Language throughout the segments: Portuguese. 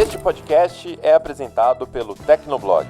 Este podcast é apresentado pelo Tecnoblog.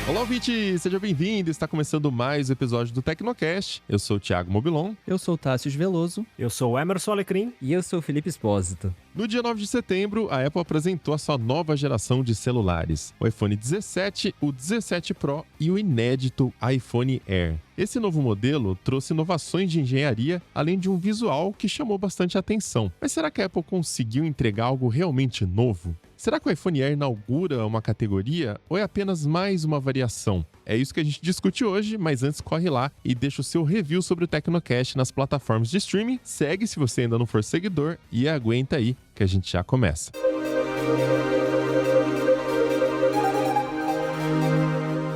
Olá, ouvinte! Seja bem-vindo! Está começando mais um episódio do Tecnocast. Eu sou o Thiago Mobilon. Eu sou o Tássio Veloso. Eu sou o Emerson Alecrim. E eu sou o Felipe Espósito. No dia 9 de setembro, a Apple apresentou a sua nova geração de celulares. O iPhone 17, o 17 Pro e o inédito iPhone Air. Esse novo modelo trouxe inovações de engenharia, além de um visual que chamou bastante atenção. Mas será que a Apple conseguiu entregar algo realmente novo? Será que o iPhone Air inaugura uma categoria ou é apenas mais uma variação? É isso que a gente discute hoje, mas antes corre lá e deixa o seu review sobre o Tecnocast nas plataformas de streaming. Segue se você ainda não for seguidor e aguenta aí que a gente já começa.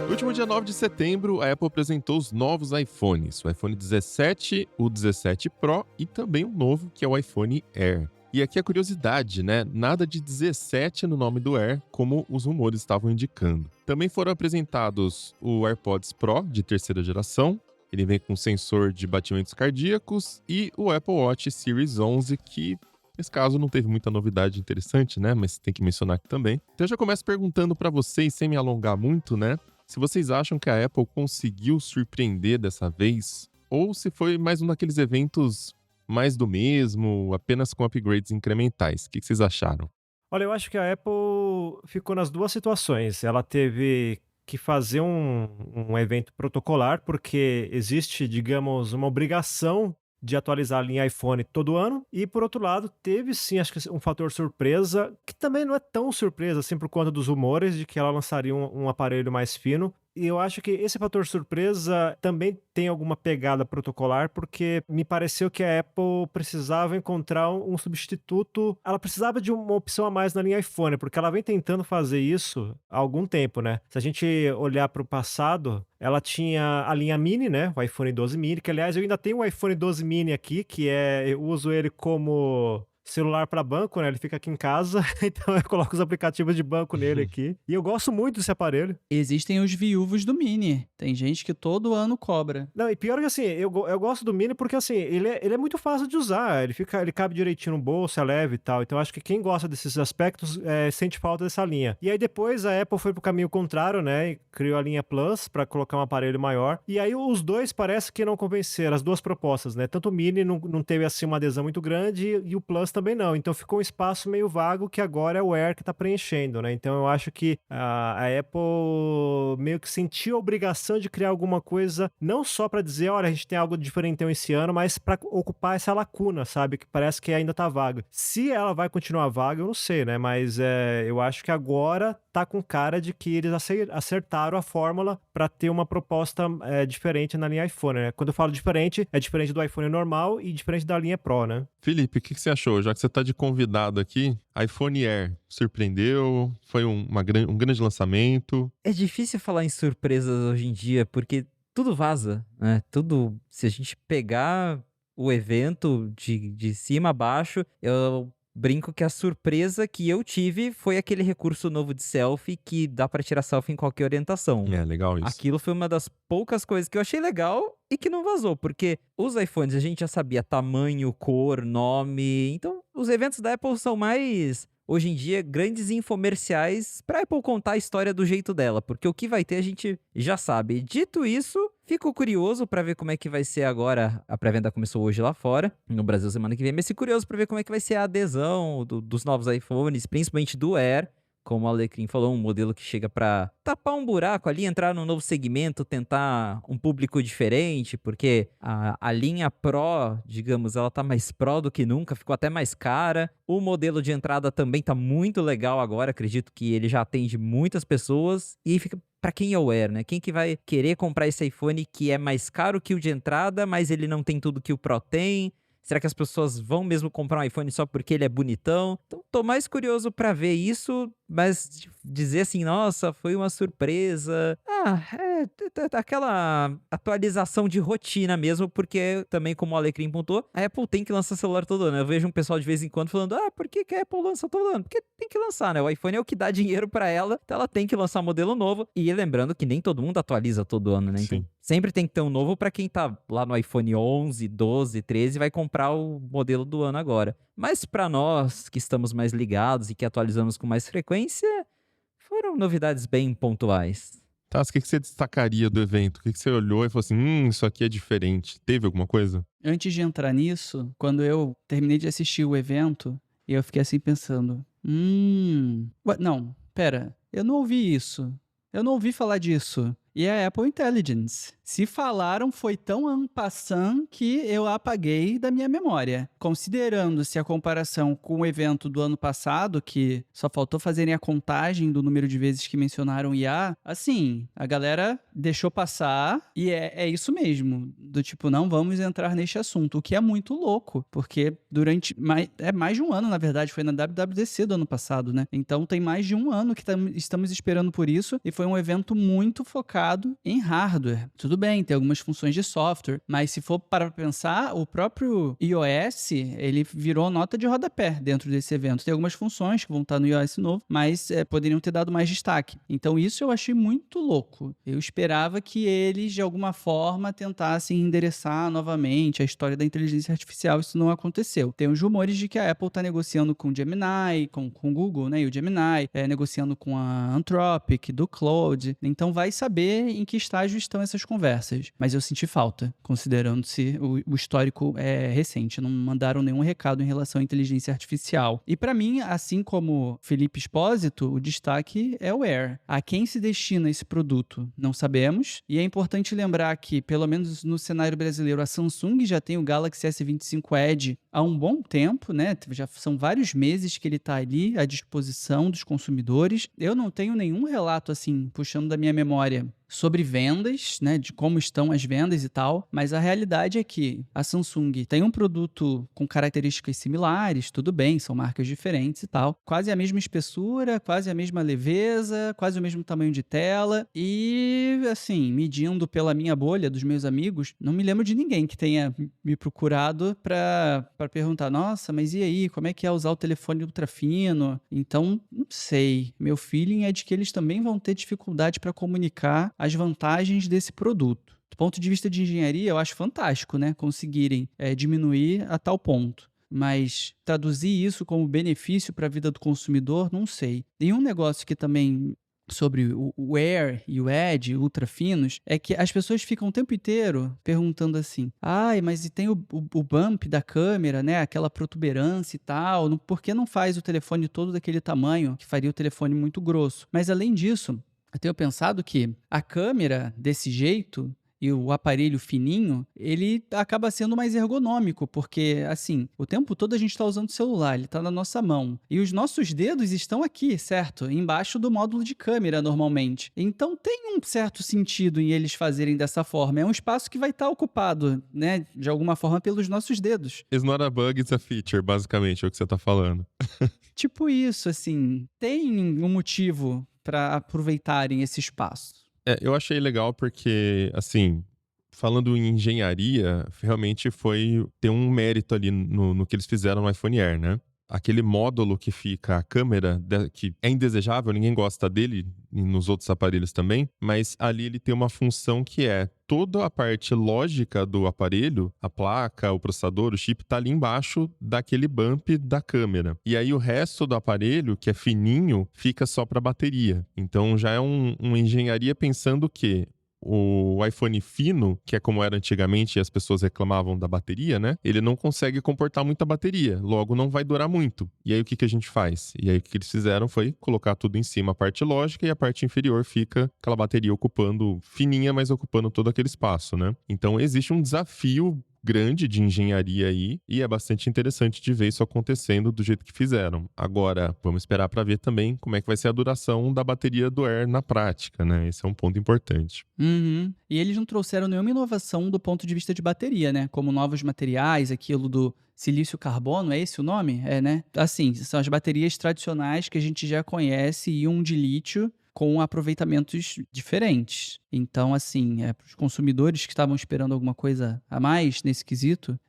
No último dia 9 de setembro, a Apple apresentou os novos iPhones, o iPhone 17, o 17 Pro e também o novo, que é o iPhone Air. E aqui a curiosidade, né? Nada de 17 no nome do Air, como os rumores estavam indicando. Também foram apresentados o AirPods Pro de terceira geração. Ele vem com sensor de batimentos cardíacos e o Apple Watch Series 11, que nesse caso não teve muita novidade interessante, né? Mas tem que mencionar aqui também. Então eu já começo perguntando para vocês, sem me alongar muito, né? Se vocês acham que a Apple conseguiu surpreender dessa vez, ou se foi mais um daqueles eventos mais do mesmo, apenas com upgrades incrementais. O que vocês acharam? Olha, eu acho que a Apple ficou nas duas situações. Ela teve que fazer um evento protocolar, porque existe, digamos, uma obrigação de atualizar a linha iPhone todo ano. E, por outro lado, teve sim, acho que um fator surpresa, que também não é tão surpresa, assim, por conta dos rumores de que ela lançaria um aparelho mais fino. E eu acho que esse fator surpresa também tem alguma pegada protocolar, porque me pareceu que a Apple precisava encontrar um substituto. Ela precisava de uma opção a mais na linha iPhone, porque ela vem tentando fazer isso há algum tempo, né? Se a gente olhar para o passado, ela tinha a linha Mini, né? O iPhone 12 Mini, que aliás eu ainda tenho o iPhone 12 Mini aqui, eu uso ele como celular para banco, né? Ele fica aqui em casa, então eu coloco os aplicativos de banco nele aqui. E eu gosto muito desse aparelho. Existem os viúvos do Mini. Tem gente que todo ano cobra. Não, e pior que assim, eu gosto do Mini porque assim, ele é muito fácil de usar, ele cabe direitinho no bolso, é leve e tal. Então acho que quem gosta desses aspectos sente falta dessa linha. E aí depois a Apple foi pro caminho contrário, né? E criou a linha Plus para colocar um aparelho maior. E aí os dois parece que não convenceram, as duas propostas, né? Tanto o Mini não teve assim uma adesão muito grande e o Plus também não. Então ficou um espaço meio vago que agora é o Air que tá preenchendo, né? Então eu acho que a Apple meio que sentiu a obrigação de criar alguma coisa, não só para dizer, olha, a gente tem algo diferentão esse ano, mas para ocupar essa lacuna, sabe? Que parece que ainda tá vaga. Se ela vai continuar vaga, eu não sei, né? Mas eu acho que agora tá com cara de que eles acertaram a fórmula para ter uma proposta diferente na linha iPhone, né? Quando eu falo diferente, é diferente do iPhone normal e diferente da linha Pro, né? Felipe, o que você achou? Já que você está de convidado aqui, iPhone Air surpreendeu? Foi um grande lançamento? É difícil falar em surpresas hoje em dia, porque tudo vaza, né? Tudo, se a gente pegar o evento de cima a baixo, eu brinco que a surpresa que eu tive foi aquele recurso novo de selfie que dá pra tirar selfie em qualquer orientação. É, legal isso. Aquilo foi uma das poucas coisas que eu achei legal e que não vazou, porque os iPhones a gente já sabia tamanho, cor, nome, então os eventos da Apple são mais, hoje em dia, grandes infomerciais pra Apple contar a história do jeito dela, porque o que vai ter a gente já sabe. Dito isso, fico curioso pra ver como é que vai ser agora, a pré-venda começou hoje lá fora, no Brasil semana que vem, mas fico curioso pra ver como é que vai ser a adesão dos novos iPhones, principalmente do Air. Como o Alecrim falou, um modelo que chega pra tapar um buraco ali, entrar num novo segmento, tentar um público diferente, porque a linha Pro, digamos, ela tá mais Pro do que nunca, ficou até mais cara. O modelo de entrada também tá muito legal agora, acredito que ele já atende muitas pessoas e fica pra quem é o Air, né? Quem que vai querer comprar esse iPhone que é mais caro que o de entrada, mas ele não tem tudo que o Pro tem? Será que as pessoas vão mesmo comprar um iPhone só porque ele é bonitão? Então, tô mais curioso pra ver isso Mas dizer assim, nossa, foi uma surpresa. Aquela atualização de rotina mesmo, porque também, como o Alecrim pontuou, a Apple tem que lançar celular todo ano. Eu vejo um pessoal de vez em quando falando, por que que a Apple lança todo ano? Porque tem que lançar, né? O iPhone é o que dá dinheiro pra ela, então ela tem que lançar modelo novo. E lembrando que nem todo mundo atualiza todo ano, né? Então, Sim. sempre tem que ter um novo pra quem tá lá no iPhone 11, 12, 13 e vai comprar o modelo do ano agora. Mas pra nós que estamos mais ligados e que atualizamos com mais frequência, foram novidades bem pontuais. Tá, o que que você destacaria do evento? O que que você olhou e falou assim, isso aqui é diferente? Teve alguma coisa? Antes de entrar nisso, quando eu terminei de assistir o evento, eu fiquei assim pensando, não, pera, eu não ouvi isso. Eu não ouvi falar disso. E é a Apple Intelligence. Se falaram, foi tão en passant que eu apaguei da minha memória. Considerando-se a comparação com o evento do ano passado, que só faltou fazerem a contagem do número de vezes que mencionaram IA, assim, a galera deixou passar e é isso mesmo. Do tipo, não vamos entrar neste assunto, o que é muito louco, porque durante mais de um ano, na verdade, foi na WWDC do ano passado, né? Então tem mais de um ano que estamos esperando por isso e foi um evento muito focado em hardware. Tudo bem, tem algumas funções de software, mas se for para pensar, o próprio iOS, ele virou nota de rodapé dentro desse evento. Tem algumas funções que vão estar no iOS novo, mas poderiam ter dado mais destaque. Então isso eu achei muito louco. Eu esperava que eles, de alguma forma, tentassem endereçar novamente a história da inteligência artificial. Isso não aconteceu. Tem os rumores de que a Apple está negociando com o Gemini, com o Google, né, e o Gemini, negociando com a Anthropic, do Claude. Então vai saber em que estágio estão essas conversas. Mas eu senti falta, considerando-se o histórico recente. Não mandaram nenhum recado em relação à inteligência artificial. E para mim, assim como Felipe Espósito, o destaque é o Air. A quem se destina esse produto? Não sabemos. E é importante lembrar que, pelo menos no cenário brasileiro, a Samsung já tem o Galaxy S25 Edge há um bom tempo, né? Já são vários meses que ele está ali à disposição dos consumidores. Eu não tenho nenhum relato, assim, puxando da minha memória, sobre vendas, né, de como estão as vendas e tal, mas a realidade é que a Samsung tem um produto com características similares, tudo bem, são marcas diferentes e tal, quase a mesma espessura, quase a mesma leveza, quase o mesmo tamanho de tela e, assim, medindo pela minha bolha dos meus amigos, não me lembro de ninguém que tenha me procurado para perguntar, nossa, mas e aí, como é que é usar o telefone ultra fino? Então, não sei, meu feeling é de que eles também vão ter dificuldade para comunicar as vantagens desse produto. Do ponto de vista de engenharia, eu acho fantástico, né? Conseguirem diminuir a tal ponto. Mas traduzir isso como benefício para a vida do consumidor, não sei. E um negócio que também, sobre o Air e o Edge ultra finos, é que as pessoas ficam o tempo inteiro perguntando assim, mas e tem o bump da câmera, né, aquela protuberância e tal, por que não faz o telefone todo daquele tamanho, que faria o telefone muito grosso? Mas além disso, eu tenho pensado que a câmera desse jeito e o aparelho fininho, ele acaba sendo mais ergonômico, porque, assim, o tempo todo a gente está usando o celular, ele está na nossa mão. E os nossos dedos estão aqui, certo? Embaixo do módulo de câmera, normalmente. Então tem um certo sentido em eles fazerem dessa forma. É um espaço que vai estar ocupado, né, de alguma forma, pelos nossos dedos. It's not a bug, it's a feature, basicamente, é o que você tá falando. Tipo isso, assim, tem um motivo para aproveitarem esse espaço. Eu achei legal porque, assim, falando em engenharia, realmente tem um mérito ali no que eles fizeram no iPhone Air, né? Aquele módulo que fica a câmera, que é indesejável, ninguém gosta dele, e nos outros aparelhos também, mas ali ele tem uma função que é toda a parte lógica do aparelho, a placa, o processador, o chip, tá ali embaixo daquele bump da câmera. E aí o resto do aparelho, que é fininho, fica só para bateria. Então já é uma engenharia pensando que o iPhone fino, que é como era antigamente e as pessoas reclamavam da bateria, né? Ele não consegue comportar muita bateria, logo não vai durar muito. E aí o que a gente faz? E aí o que eles fizeram foi colocar tudo em cima, a parte lógica, e a parte inferior fica aquela bateria ocupando, fininha, mas ocupando todo aquele espaço, né? Então existe um desafio grande de engenharia aí e é bastante interessante de ver isso acontecendo do jeito que fizeram. Agora, vamos esperar para ver também como é que vai ser a duração da bateria do Air na prática, né? Esse é um ponto importante. Uhum. E eles não trouxeram nenhuma inovação do ponto de vista de bateria, né? Como novos materiais, aquilo do silício carbono, é esse o nome? É, né? Assim, são as baterias tradicionais que a gente já conhece, íon de lítio, com aproveitamentos diferentes. Então, assim, para os consumidores que estavam esperando alguma coisa a mais nesse quesito,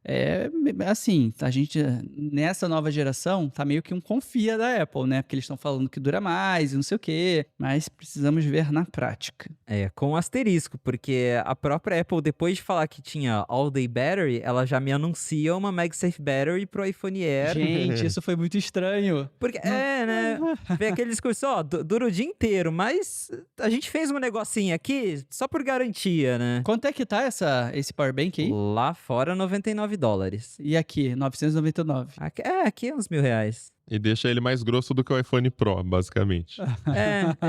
assim, a gente, nessa nova geração, tá meio que um confia da Apple, né? Porque eles estão falando que dura mais e não sei o quê, mas precisamos ver na prática. Com asterisco, porque a própria Apple, depois de falar que tinha All Day Battery, ela já me anuncia uma MagSafe Battery pro iPhone Air. Gente, isso foi muito estranho. Porque, né? Vem aquele discurso, dura o dia inteiro, mas a gente fez um negocinho aqui só por garantia, né? Quanto é que tá esse Powerbank aí? Lá fora, $99. E aqui, 999. Aqui é uns R$1.000. E deixa ele mais grosso do que o iPhone Pro, basicamente.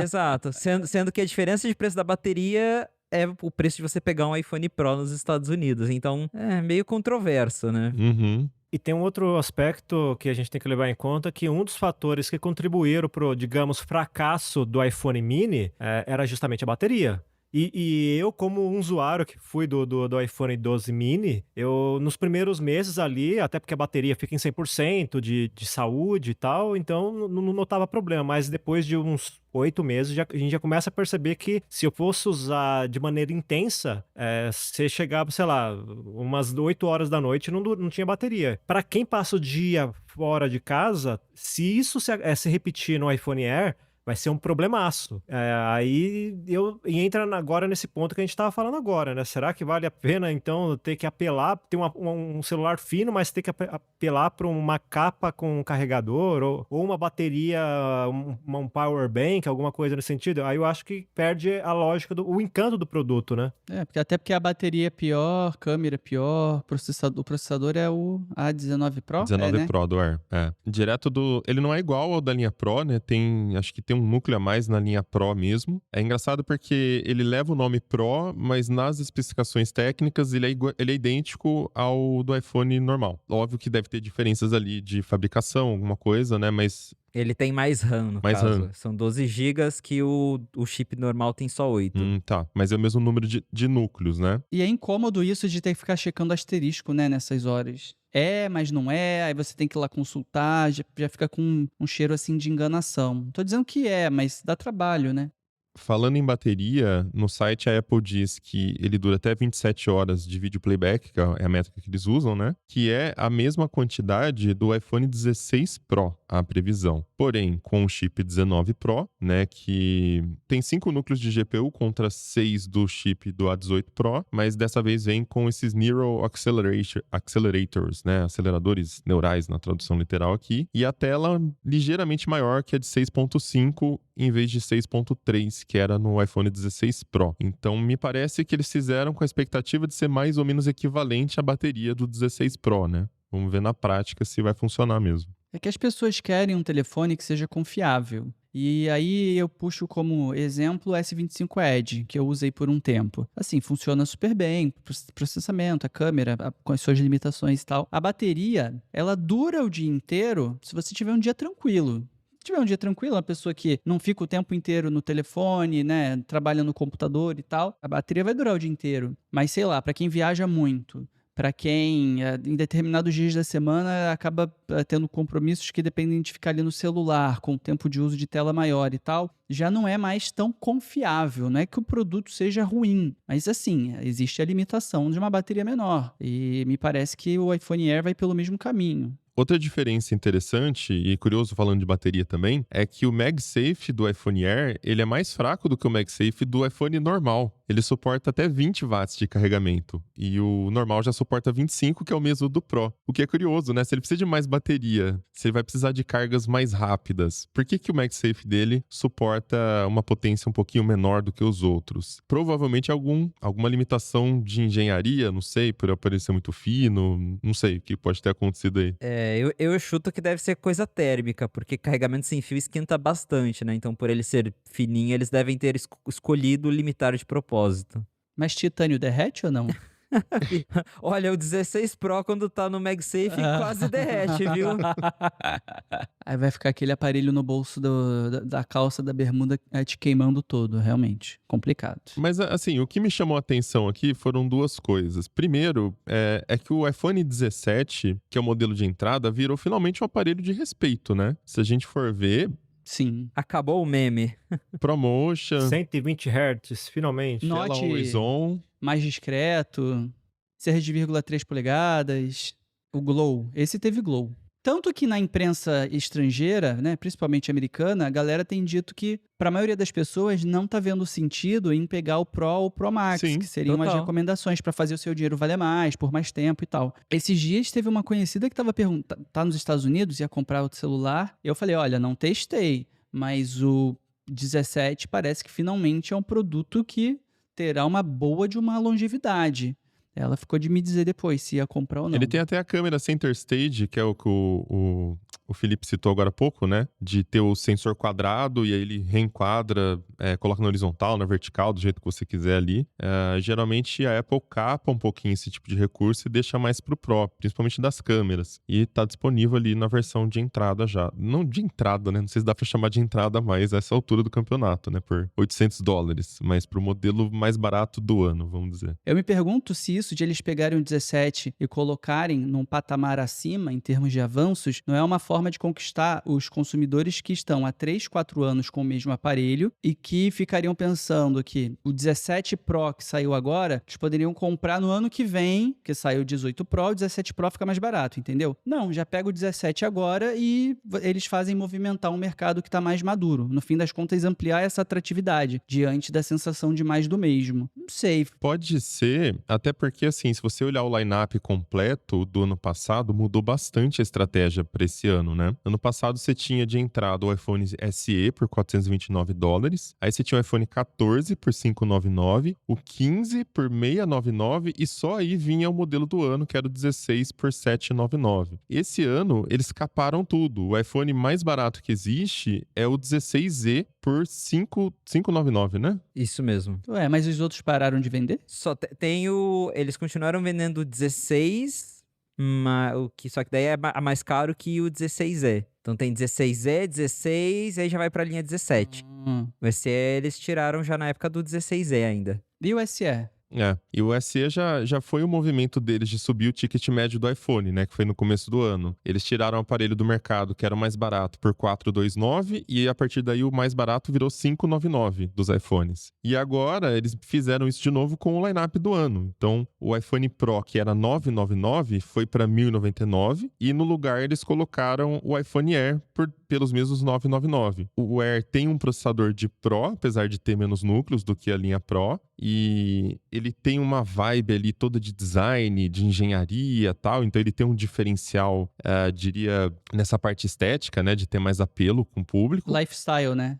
Exato. Sendo que a diferença de preço da bateria é o preço de você pegar um iPhone Pro nos Estados Unidos. Então, é meio controverso, né? Uhum. E tem um outro aspecto que a gente tem que levar em conta, que um dos fatores que contribuíram para o, digamos, fracasso do iPhone mini era justamente a bateria. E eu, como um usuário que fui do iPhone 12 mini, eu, nos primeiros meses ali, até porque a bateria fica em 100% de saúde e tal, então não notava problema. Mas depois de uns 8 meses, a gente já começa a perceber que se eu fosse usar de maneira intensa, você chegava, sei lá, umas 8 horas da noite e não tinha bateria. Para quem passa o dia fora de casa, se isso se repetir no iPhone Air, vai ser um problemaço. Aí entra agora nesse ponto que a gente estava falando agora, né? Será que vale a pena, então, ter que apelar, ter um celular fino, mas ter que apelar para uma capa com um carregador ou uma bateria, um power bank, alguma coisa nesse sentido? Aí eu acho que perde a lógica, o encanto do produto, né? Até porque a bateria é pior, câmera é pior, o processador é o A19 Pro? 19 né? Pro do Air. Direto ele não é igual ao da linha Pro, né? Acho que tem um núcleo a mais na linha Pro mesmo. É engraçado porque ele leva o nome Pro, mas nas especificações técnicas ele é idêntico ao do iPhone normal. Óbvio que deve ter diferenças ali de fabricação, alguma coisa, né? Mas ele tem mais RAM, no mais caso. RAM. São 12 GB que o chip normal tem só 8. Tá. Mas é o mesmo número de núcleos, né? E é incômodo isso de ter que ficar checando asterisco, né, nessas horas. Mas não é, aí você tem que ir lá consultar, já fica com um cheiro assim de enganação. Não tô dizendo que mas dá trabalho, né? Falando em bateria, no site a Apple diz que ele dura até 27 horas de vídeo playback, que é a métrica que eles usam, né? Que é a mesma quantidade do iPhone 16 Pro, a previsão. Porém, com o chip 19 Pro, né, que tem 5 núcleos de GPU contra 6 do chip do A18 Pro, mas dessa vez vem com esses Neural Accelerators, né, aceleradores neurais na tradução literal aqui, e a tela ligeiramente maior que a de 6.5 em vez de 6.3, que era no iPhone 16 Pro. Então, me parece que eles fizeram com a expectativa de ser mais ou menos equivalente à bateria do 16 Pro, né? Vamos ver na prática se vai funcionar mesmo. É que as pessoas querem um telefone que seja confiável. E aí eu puxo como exemplo o S25 Edge, que eu usei por um tempo. Assim, funciona super bem, processamento, a câmera, com as suas limitações e tal. A bateria, ela dura o dia inteiro se você tiver um dia tranquilo. Se tiver um dia tranquilo, uma pessoa que não fica o tempo inteiro no telefone, né, trabalha no computador e tal, a bateria vai durar o dia inteiro. Mas sei lá, para quem viaja muito, para quem em determinados dias da semana acaba tendo compromissos que dependem de ficar ali no celular, com tempo de uso de tela maior e tal, já não é mais tão confiável. Não é que o produto seja ruim, mas assim, existe a limitação de uma bateria menor. E me parece que o iPhone Air vai pelo mesmo caminho. Outra diferença interessante, e curioso falando de bateria também, é que o MagSafe do iPhone Air, ele é mais fraco do que o MagSafe do iPhone normal. Ele suporta até 20 watts de carregamento, e o normal já suporta 25, que é o mesmo do Pro. O que é curioso, né? Se ele precisa de mais bateria, se ele vai precisar de cargas mais rápidas, por que o MagSafe dele suporta uma potência um pouquinho menor do que os outros? Provavelmente alguma limitação de engenharia, não sei, por aparecer muito fino, não sei o que pode ter acontecido aí. Eu chuto que deve ser coisa térmica, porque carregamento sem fio esquenta bastante, né? Então, por ele ser fininho, eles devem ter escolhido limitar de propósito. Mas titânio derrete ou não? Olha, o 16 Pro, quando tá no MagSafe, quase derrete, viu? Aí vai ficar aquele aparelho no bolso da calça, da bermuda, te queimando todo, realmente. Complicado. Mas, assim, o que me chamou a atenção aqui foram duas coisas. Primeiro, é que o iPhone 17, que é o modelo de entrada, virou finalmente um aparelho de respeito, né? Se a gente for ver, Sim. Acabou o meme. ProMotion, 120 Hz, finalmente. No- tela Note- Always On. Mais discreto, 6,3 polegadas, o Glow. Esse teve Glow. Tanto que na imprensa estrangeira, né, principalmente americana, a galera tem dito que, para a maioria das pessoas, não tá vendo sentido em pegar o Pro ou o Pro Max, Sim, que seriam as total. recomendações para fazer o seu dinheiro valer mais, por mais tempo e tal. Esses dias teve uma conhecida que tava perguntando, tá nos Estados Unidos, ia comprar outro celular, e eu falei, olha, não testei, mas o 17 parece que finalmente é um produto que terá uma boa de uma longevidade. Ela ficou de me dizer depois se ia comprar ou não. Ele tem até a câmera Center Stage, que é o que o Felipe citou agora há pouco, né? De ter o sensor quadrado e aí ele reenquadra, coloca na horizontal, na vertical, do jeito que você quiser ali. Geralmente a Apple capa um pouquinho esse tipo de recurso e deixa mais pro Pro, principalmente das câmeras. E tá disponível ali na versão de entrada já. Não de entrada, né? Não sei se dá pra chamar de entrada mais a essa altura do campeonato, né? Por $800, mas pro modelo mais barato do ano, vamos dizer. Eu me pergunto se isso de eles pegarem o 17 e colocarem num patamar acima, em termos de avanços, não é uma forma de conquistar os consumidores que estão há 3, 4 anos com o mesmo aparelho e que ficariam pensando que o 17 Pro que saiu agora, eles poderiam comprar no ano que vem, que saiu o 18 Pro, o 17 Pro fica mais barato, entendeu? Não, já pega o 17 agora e eles fazem movimentar um mercado que está mais maduro. No fim das contas, ampliar essa atratividade diante da sensação de mais do mesmo. Não sei. Pode ser, até porque assim, se você olhar o line-up completo do ano passado, mudou bastante a estratégia para esse ano, né? Ano passado você tinha de entrada o iPhone SE por $429, aí você tinha o iPhone 14 por $599, o 15 por $699 e só aí vinha o modelo do ano, que era o 16 por $799. Esse ano eles caparam tudo. O iPhone mais barato que existe é o 16Z por $599, né? Isso mesmo. Ué, mas os outros pararam de vender? Só tem o... Eles continuaram vendendo o 16, só que daí é mais caro que o 16E. Então tem 16E, 16, aí já vai pra linha 17. O SE eles tiraram já na época do 16E ainda. E o SE? E o SE já foi o movimento deles de subir o ticket médio do iPhone, né? Que foi no começo do ano. Eles tiraram o aparelho do mercado, que era o mais barato, por $429, e a partir daí o mais barato virou $599 dos iPhones. E agora eles fizeram isso de novo com o line-up do ano. Então, o iPhone Pro, que era $999, foi para $1.099, e no lugar eles colocaram o iPhone Air pelos mesmos $999. O Air tem um processador de Pro, apesar de ter menos núcleos do que a linha Pro, e ele tem uma vibe ali toda de design, de engenharia e tal, então ele tem um diferencial, diria, nessa parte estética, né, de ter mais apelo com o público. Lifestyle, né?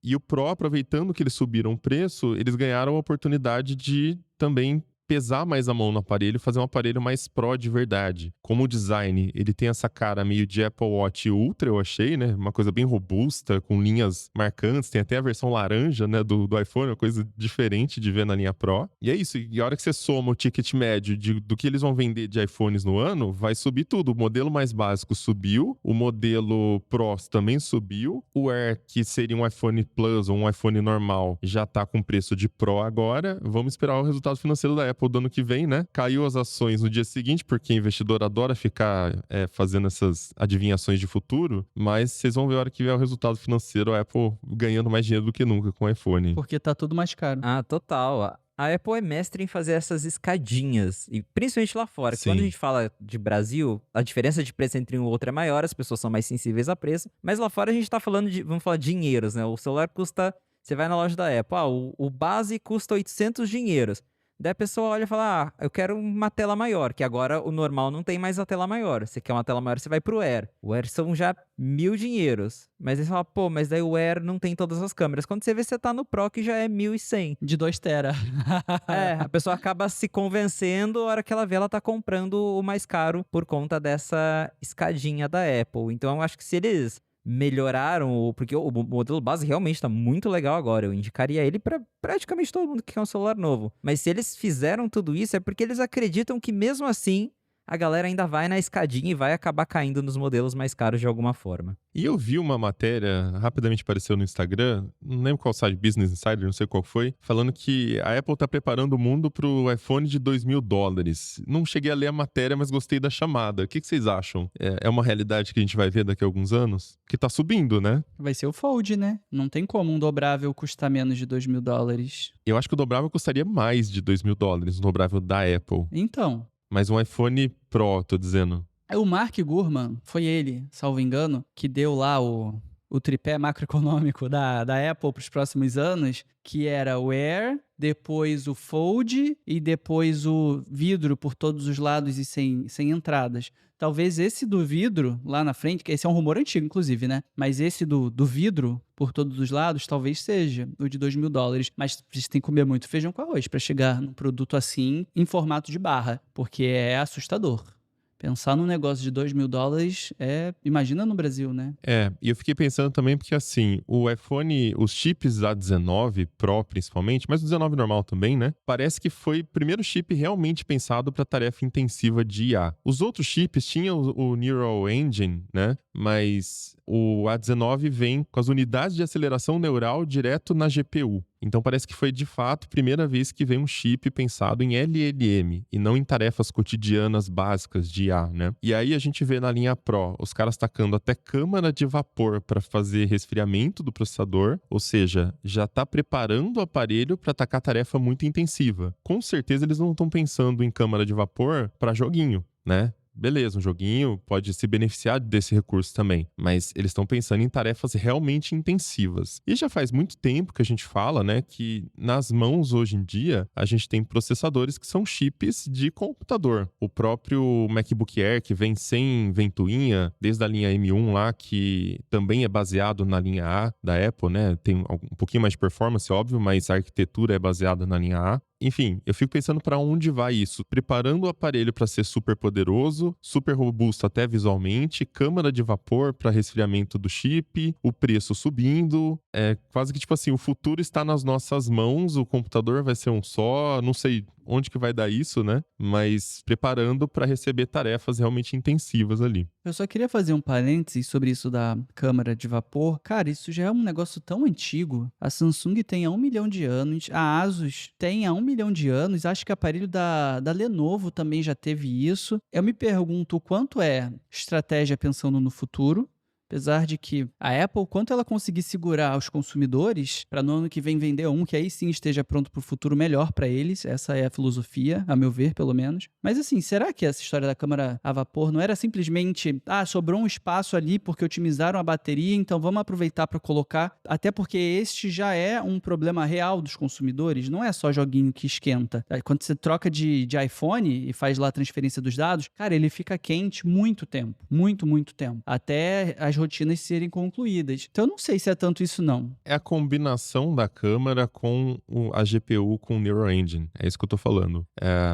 E o Pro, aproveitando que eles subiram o preço, eles ganharam a oportunidade de também pesar mais a mão no aparelho e fazer um aparelho mais Pro de verdade. Como o design, ele tem essa cara meio de Apple Watch Ultra, eu achei, né? Uma coisa bem robusta, com linhas marcantes. Tem até a versão laranja, né, do iPhone, uma coisa diferente de ver na linha Pro. E é isso. E a hora que você soma o ticket médio do que eles vão vender de iPhones no ano, vai subir tudo. O modelo mais básico subiu, o modelo Pro também subiu, o Air, que seria um iPhone Plus ou um iPhone normal, já tá com preço de Pro agora. Vamos esperar o resultado financeiro da Apple do ano que vem, né? Caiu as ações no dia seguinte, porque investidor adora ficar fazendo essas adivinhações de futuro, mas vocês vão ver a hora que vier o resultado financeiro, a Apple ganhando mais dinheiro do que nunca com o iPhone. Porque tá tudo mais caro. Ah, total. A Apple é mestre em fazer essas escadinhas, e principalmente lá fora. Que quando a Sim. gente fala de Brasil, a diferença de preço entre um e outro é maior, as pessoas são mais sensíveis a preço, mas lá fora a gente tá falando de, vamos falar, dinheiros, né? O celular custa, você vai na loja da Apple, o base custa $800. Daí a pessoa olha e fala, eu quero uma tela maior, que agora o normal não tem mais a tela maior. Você quer uma tela maior, você vai pro Air. O Air são já $1.000. Mas aí você fala, pô, mas daí o Air não tem todas as câmeras. Quando você vê, você tá no Pro, que já é 1.100. De 2 tera. A pessoa acaba se convencendo, a hora que ela vê, ela tá comprando o mais caro por conta dessa escadinha da Apple. Então eu acho que se eles melhoraram, porque o modelo base realmente tá muito legal agora. Eu indicaria ele pra praticamente todo mundo que quer um celular novo. Mas se eles fizeram tudo isso, é porque eles acreditam que mesmo assim a galera ainda vai na escadinha e vai acabar caindo nos modelos mais caros de alguma forma. E eu vi uma matéria, rapidamente apareceu no Instagram, não lembro qual site, Business Insider, não sei qual foi, falando que a Apple tá preparando o mundo pro iPhone de $2.000. Não cheguei a ler a matéria, mas gostei da chamada. O que vocês acham? É uma realidade que a gente vai ver daqui a alguns anos? Porque tá subindo, né? Vai ser o Fold, né? Não tem como um dobrável custar menos de $2.000. Eu acho que o dobrável custaria mais de $2.000, o dobrável da Apple. Então, Mas um iPhone Pro, tô dizendo. o Mark Gurman, foi ele, salvo engano, que deu lá o tripé macroeconômico da Apple para os próximos anos, que era o Air, depois o Fold e depois o vidro por todos os lados e sem entradas. Talvez esse do vidro lá na frente, que esse é um rumor antigo, inclusive, né? Mas esse do vidro por todos os lados talvez seja o de $2.000. Mas vocês têm que comer muito feijão com arroz para chegar num produto assim em formato de barra, porque é assustador. Pensar num negócio de $2.000 imagina no Brasil, né? E eu fiquei pensando também porque, assim, o iPhone, os chips A19 Pro principalmente, mas o 19 normal também, né? Parece que foi o primeiro chip realmente pensado para tarefa intensiva de IA. Os outros chips tinham o Neural Engine, né? Mas o A19 vem com as unidades de aceleração neural direto na GPU. Então parece que foi de fato a primeira vez que vem um chip pensado em LLM e não em tarefas cotidianas básicas de IA, né? E aí a gente vê na linha Pro os caras tacando até câmara de vapor para fazer resfriamento do processador, ou seja, já está preparando o aparelho para atacar tarefa muito intensiva. Com certeza eles não estão pensando em câmara de vapor para joguinho, né? Beleza, um joguinho pode se beneficiar desse recurso também, mas eles estão pensando em tarefas realmente intensivas. E já faz muito tempo que a gente fala, né, que nas mãos hoje em dia a gente tem processadores que são chips de computador. O próprio MacBook Air, que vem sem ventoinha, desde a linha M1 lá, que também é baseado na linha A da Apple, né, tem um pouquinho mais de performance, óbvio, mas a arquitetura é baseada na linha A. Enfim, eu fico pensando para onde vai isso, preparando o aparelho para ser super poderoso, super robusto até visualmente, câmara de vapor para resfriamento do chip, o preço subindo, quase que tipo assim, o futuro está nas nossas mãos, o computador vai ser um só, não sei onde que vai dar isso, né? Mas preparando para receber tarefas realmente intensivas ali. Eu só queria fazer um parênteses sobre isso da câmara de vapor. Cara, isso já é um negócio tão antigo. A Samsung tem há 1 milhão de anos, a Asus tem há 1 milhão de anos, acho que o aparelho da Lenovo também já teve isso. Eu me pergunto o quanto é estratégia pensando no futuro, apesar de que a Apple, quanto ela conseguir segurar os consumidores para no ano que vem vender um que aí sim esteja pronto para o futuro melhor para eles, essa é a filosofia, a meu ver, pelo menos. Mas assim, será que essa história da câmara a vapor não era simplesmente, sobrou um espaço ali porque otimizaram a bateria, então vamos aproveitar para colocar, até porque este já é um problema real dos consumidores, não é só joguinho que esquenta. Quando você troca de iPhone e faz lá a transferência dos dados, cara, ele fica quente muito tempo, muito tempo, até as rotinas serem concluídas. Então eu não sei se é tanto isso não. É a combinação da câmera com a GPU com o Neural Engine. É isso que eu tô falando.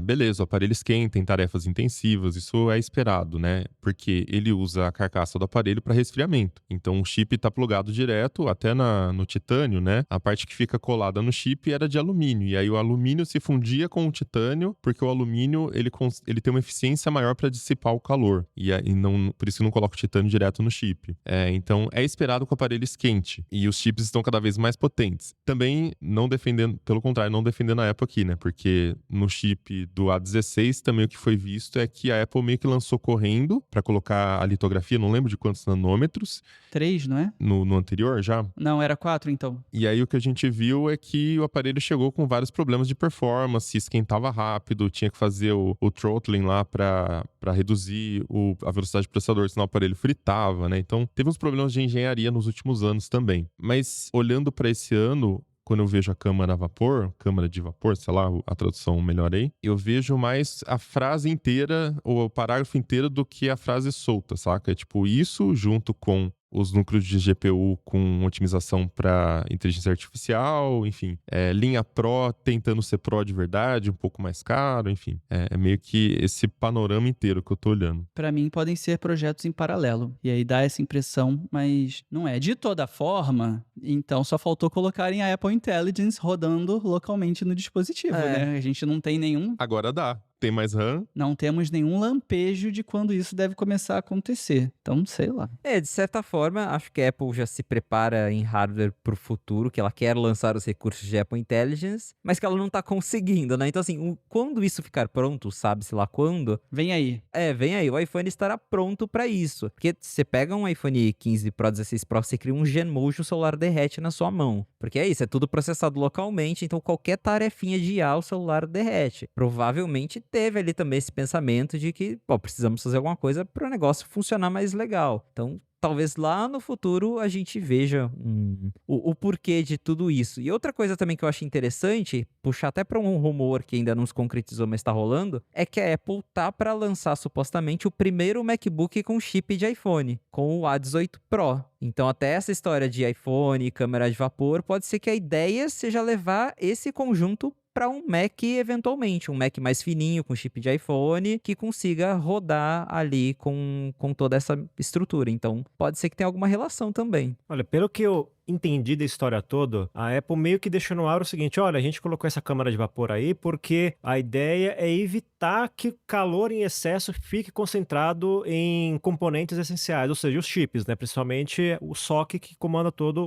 Beleza, o aparelho esquenta em tarefas intensivas, isso é esperado, né? Porque ele usa a carcaça do aparelho para resfriamento. Então o chip tá plugado direto, até no titânio, né? A parte que fica colada no chip era de alumínio. E aí o alumínio se fundia com o titânio, porque o alumínio ele tem uma eficiência maior para dissipar o calor. E aí por isso que não coloca o titânio direto no chip. Então é esperado que o aparelho esquente e os chips estão cada vez mais potentes. Também não defendendo, pelo contrário, não defendendo a Apple aqui, né? Porque no chip do A16 também o que foi visto é que a Apple meio que lançou correndo para colocar a litografia, não lembro de quantos nanômetros. 3, não é? No anterior já? Não, era 4 então. E aí o que a gente viu é que o aparelho chegou com vários problemas de performance, esquentava rápido, tinha que fazer o throttling lá para reduzir a velocidade do processador, senão o aparelho fritava, né? Então teve uns problemas de engenharia nos últimos anos também. Mas olhando para esse ano, quando eu vejo a câmara de vapor, sei lá, a tradução melhor aí, eu vejo mais a frase inteira ou o parágrafo inteiro do que a frase solta, saca? É tipo isso junto com os núcleos de GPU com otimização para inteligência artificial, enfim. Linha Pro tentando ser Pro de verdade, um pouco mais caro, enfim. É meio que esse panorama inteiro que eu tô olhando. Pra mim, podem ser projetos em paralelo. E aí dá essa impressão, mas não é. De toda forma, então só faltou colocarem a Apple Intelligence rodando localmente no dispositivo, né? A gente não tem nenhum. Agora dá. Tem mais RAM. Não temos nenhum lampejo de quando isso deve começar a acontecer. Então, sei lá. De certa forma, acho que a Apple já se prepara em hardware pro futuro, que ela quer lançar os recursos de Apple Intelligence, mas que ela não tá conseguindo, né? Então, assim, quando isso ficar pronto, sabe-se lá quando, Vem aí. vem aí, o iPhone estará pronto pra isso. Porque você pega um iPhone 15 Pro, 16 Pro, você cria um Genmoji, o celular derrete na sua mão. Porque é isso, é tudo processado localmente, então qualquer tarefinha de IA, o celular derrete. Provavelmente teve ali também esse pensamento de que, precisamos fazer alguma coisa para o negócio funcionar mais legal. Então, talvez lá no futuro a gente veja o porquê de tudo isso. E outra coisa também que eu acho interessante, puxar até para um rumor que ainda não se concretizou, mas está rolando, é que a Apple tá para lançar supostamente o primeiro MacBook com chip de iPhone, com o A18 Pro. Então até essa história de iPhone e câmera de vapor, pode ser que a ideia seja levar esse conjunto para um Mac eventualmente, um Mac mais fininho, com chip de iPhone, que consiga rodar ali com toda essa estrutura. Então, pode ser que tenha alguma relação também. Olha, pelo que eu entendi da história toda, a Apple meio que deixou no ar o seguinte: olha, a gente colocou essa câmara de vapor aí porque a ideia é evitar que o calor em excesso fique concentrado em componentes essenciais, ou seja, os chips, né? Principalmente o socket que comanda todo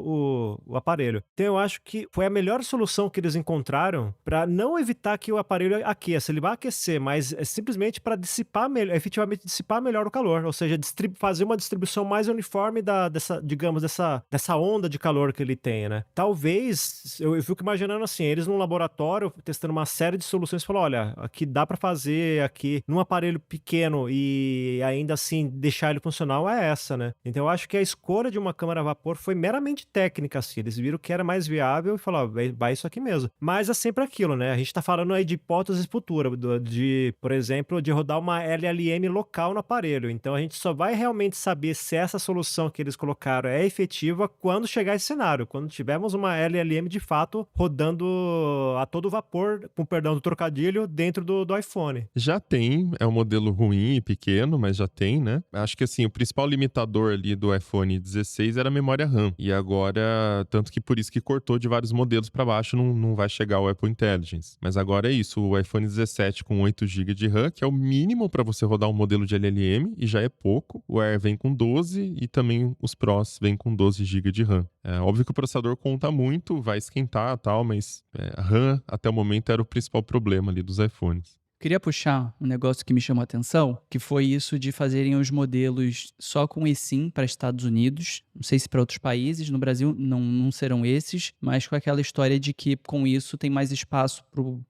o aparelho. Então eu acho que foi a melhor solução que eles encontraram para não evitar que o aparelho aqueça. Ele vai aquecer, mas é simplesmente para dissipar melhor, efetivamente dissipar melhor o calor, ou seja, fazer uma distribuição mais uniforme dessa onda de calor que ele tem, né? Talvez, eu fico imaginando assim, eles num laboratório testando uma série de soluções, falam, olha, aqui dá pra fazer aqui num aparelho pequeno e ainda assim deixar ele funcional é essa, né? Então eu acho que a escolha de uma câmara a vapor foi meramente técnica, assim, eles viram que era mais viável e falaram, vai isso aqui mesmo. Mas é sempre aquilo, né? A gente tá falando aí de hipóteses futuras, por exemplo, de rodar uma LLM local no aparelho. Então a gente só vai realmente saber se essa solução que eles colocaram é efetiva quando chegar esse cenário, quando tivermos uma LLM de fato rodando a todo vapor, com perdão do trocadilho, dentro do iPhone. Já tem, é um modelo ruim e pequeno, mas já tem, né? Acho que assim, o principal limitador ali do iPhone 16 era a memória RAM. E agora, tanto que por isso que cortou de vários modelos para baixo, não vai chegar o Apple Intelligence. Mas agora é isso, o iPhone 17 com 8 GB de RAM, que é o mínimo para você rodar um modelo de LLM, e já é pouco. O Air vem com 12 e também os Pros vêm com 12 GB de RAM. É óbvio que o processador conta muito, vai esquentar e tal, mas a RAM até o momento era o principal problema ali dos iPhones. Queria puxar um negócio que me chamou a atenção, que foi isso de fazerem os modelos só com eSIM para Estados Unidos. Não sei se para outros países, no Brasil não serão esses, mas com aquela história de que com isso tem mais espaço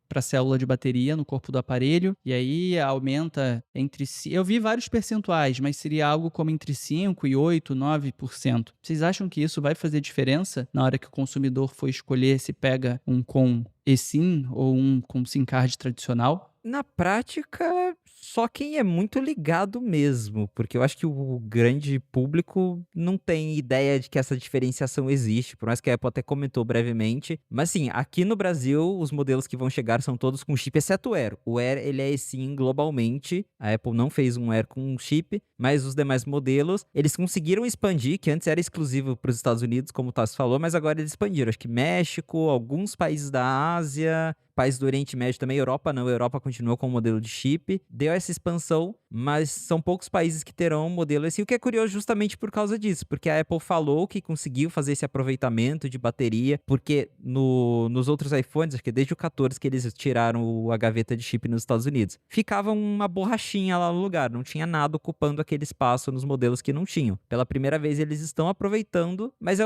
para a célula de bateria no corpo do aparelho, e aí aumenta entre si. Eu vi vários percentuais, mas seria algo como entre 5% e 8%, 9%. Vocês acham que isso vai fazer diferença na hora que o consumidor for escolher se pega um com eSIM ou um com SIM card tradicional? Na prática, só quem é muito ligado mesmo, porque eu acho que o grande público não tem ideia de que essa diferenciação existe, por mais que a Apple até comentou brevemente. Mas assim, aqui no Brasil, os modelos que vão chegar são todos com chip, exceto o Air. O Air, ele é eSIM globalmente, a Apple não fez um Air com chip, mas os demais modelos, eles conseguiram expandir, que antes era exclusivo para os Estados Unidos, como o Tassi falou, mas agora eles expandiram. Acho que México, alguns países da Ásia, países do Oriente Médio também, Europa não, a Europa continua com o modelo de chip, deu essa expansão, mas são poucos países que terão um modelo assim, o que é curioso justamente por causa disso, porque a Apple falou que conseguiu fazer esse aproveitamento de bateria, porque nos outros iPhones, acho que desde o 14 que eles tiraram a gaveta de chip nos Estados Unidos, ficava uma borrachinha lá no lugar, não tinha nada ocupando aquele espaço nos modelos que não tinham. Pela primeira vez eles estão aproveitando, mas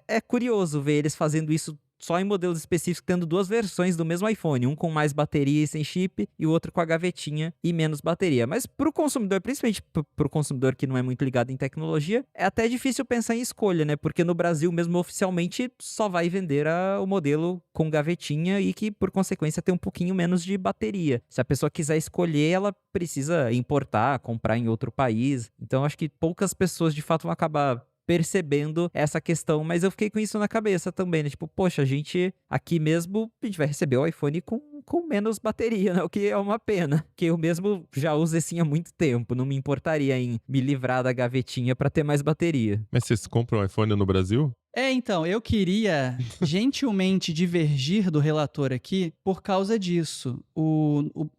é curioso ver eles fazendo isso só em modelos específicos, tendo duas versões do mesmo iPhone, um com mais bateria e sem chip, e o outro com a gavetinha e menos bateria. Mas pro consumidor, principalmente pro consumidor que não é muito ligado em tecnologia, é até difícil pensar em escolha, né? Porque no Brasil, mesmo oficialmente, só vai vender o modelo com gavetinha e que, por consequência, tem um pouquinho menos de bateria. Se a pessoa quiser escolher, ela precisa importar, comprar em outro país. Então, acho que poucas pessoas, de fato, vão acabar percebendo essa questão, mas eu fiquei com isso na cabeça também, né? Tipo, poxa, a gente aqui mesmo, a gente vai receber o iPhone com menos bateria, né? O que é uma pena, que eu mesmo já uso esse há muito tempo, não me importaria em me livrar da gavetinha pra ter mais bateria. Mas vocês compram um iPhone no Brasil? Então, eu queria gentilmente divergir do relator aqui por causa disso.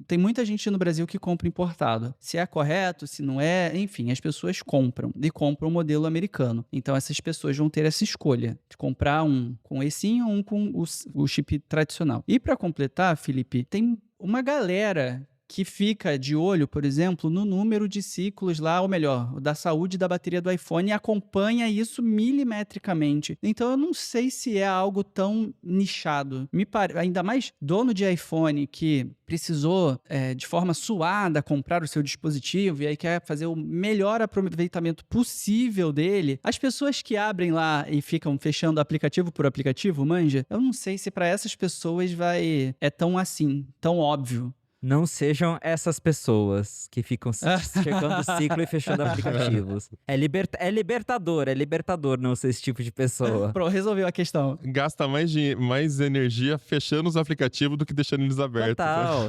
Tem muita gente no Brasil que compra importado. Se é correto, se não é, enfim, as pessoas compram e compram o modelo americano. Então, essas pessoas vão ter essa escolha de comprar um com eSIM ou um com o chip tradicional. E para completar, Felipe, tem uma galera que fica de olho, por exemplo, no número de ciclos lá, ou melhor, da saúde da bateria do iPhone, e acompanha isso milimetricamente. Então eu não sei se é algo tão nichado. Ainda mais dono de iPhone que precisou, de forma suada, comprar o seu dispositivo e aí quer fazer o melhor aproveitamento possível dele. As pessoas que abrem lá e ficam fechando aplicativo por aplicativo, manja, eu não sei se para essas pessoas é tão assim, tão óbvio. Não sejam essas pessoas que ficam checando o ciclo e fechando aplicativos. É libertador não ser esse tipo de pessoa. Pronto, resolveu a questão. Gasta mais energia fechando os aplicativos do que deixando eles abertos.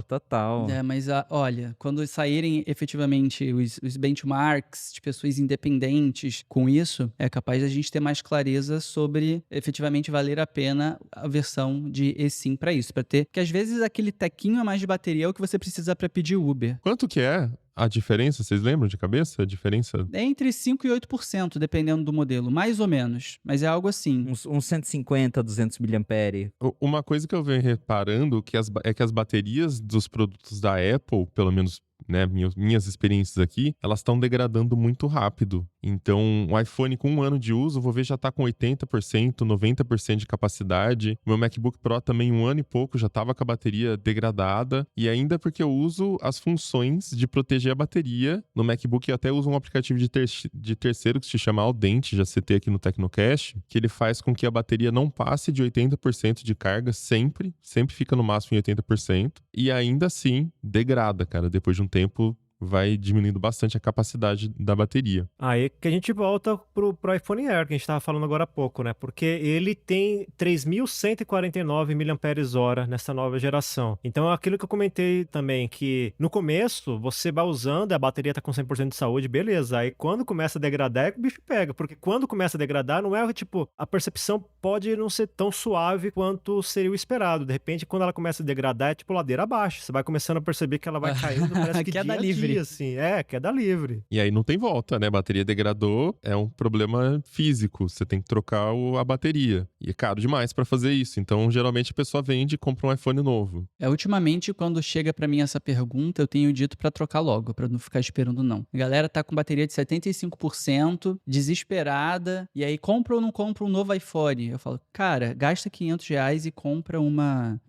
Total. Mas olha, quando saírem efetivamente os benchmarks de pessoas independentes com isso, é capaz da gente ter mais clareza sobre efetivamente valer a pena a versão de eSIM para isso. Porque às vezes aquele tequinho a mais de bateria é o que você precisa para pedir Uber. Quanto que é a diferença? Vocês lembram de cabeça? A diferença? É entre 5% e 8%, dependendo do modelo. Mais ou menos. Mas é algo assim. Uns 150, 200 mAh. Uma coisa que eu venho reparando é que as baterias dos produtos da Apple, pelo menos, né, minhas experiências aqui, elas estão degradando muito rápido. Então, o iPhone com 1 ano de uso, eu vou ver já tá com 80%, 90% de capacidade. O meu MacBook Pro também 1 ano e pouco já tava com a bateria degradada. E ainda porque eu uso as funções de proteger a bateria. No MacBook eu até uso um aplicativo de terceiro que se chama Audente, já citei aqui no Tecnocast, que ele faz com que a bateria não passe de 80% de carga sempre fica no máximo em 80%. E ainda assim, degrada, cara, depois de um tempo vai diminuindo bastante a capacidade da bateria. Aí que a gente volta pro iPhone Air, que a gente tava falando agora há pouco, né? Porque ele tem 3.149 mAh nessa nova geração. Então é aquilo que eu comentei também, que no começo você vai usando, a bateria tá com 100% de saúde, beleza. Aí quando começa a degradar é que o bicho pega, porque quando começa a degradar não é tipo, a percepção pode não ser tão suave quanto seria o esperado. De repente, quando ela começa a degradar, é tipo ladeira abaixo. Você vai começando a perceber que ela vai caindo, parece que queda dia a livre. dia, assim. Queda livre. E aí não tem volta, né? A bateria degradou, é um problema físico. Você tem que trocar a bateria. E é caro demais pra fazer isso. Então, geralmente, a pessoa vende e compra um iPhone novo. Ultimamente, quando chega pra mim essa pergunta, eu tenho dito pra trocar logo, pra não ficar esperando não. A galera tá com bateria de 75%, desesperada, e aí compra ou não compra um novo iPhone? Eu falo, cara, gasta R$500 e compra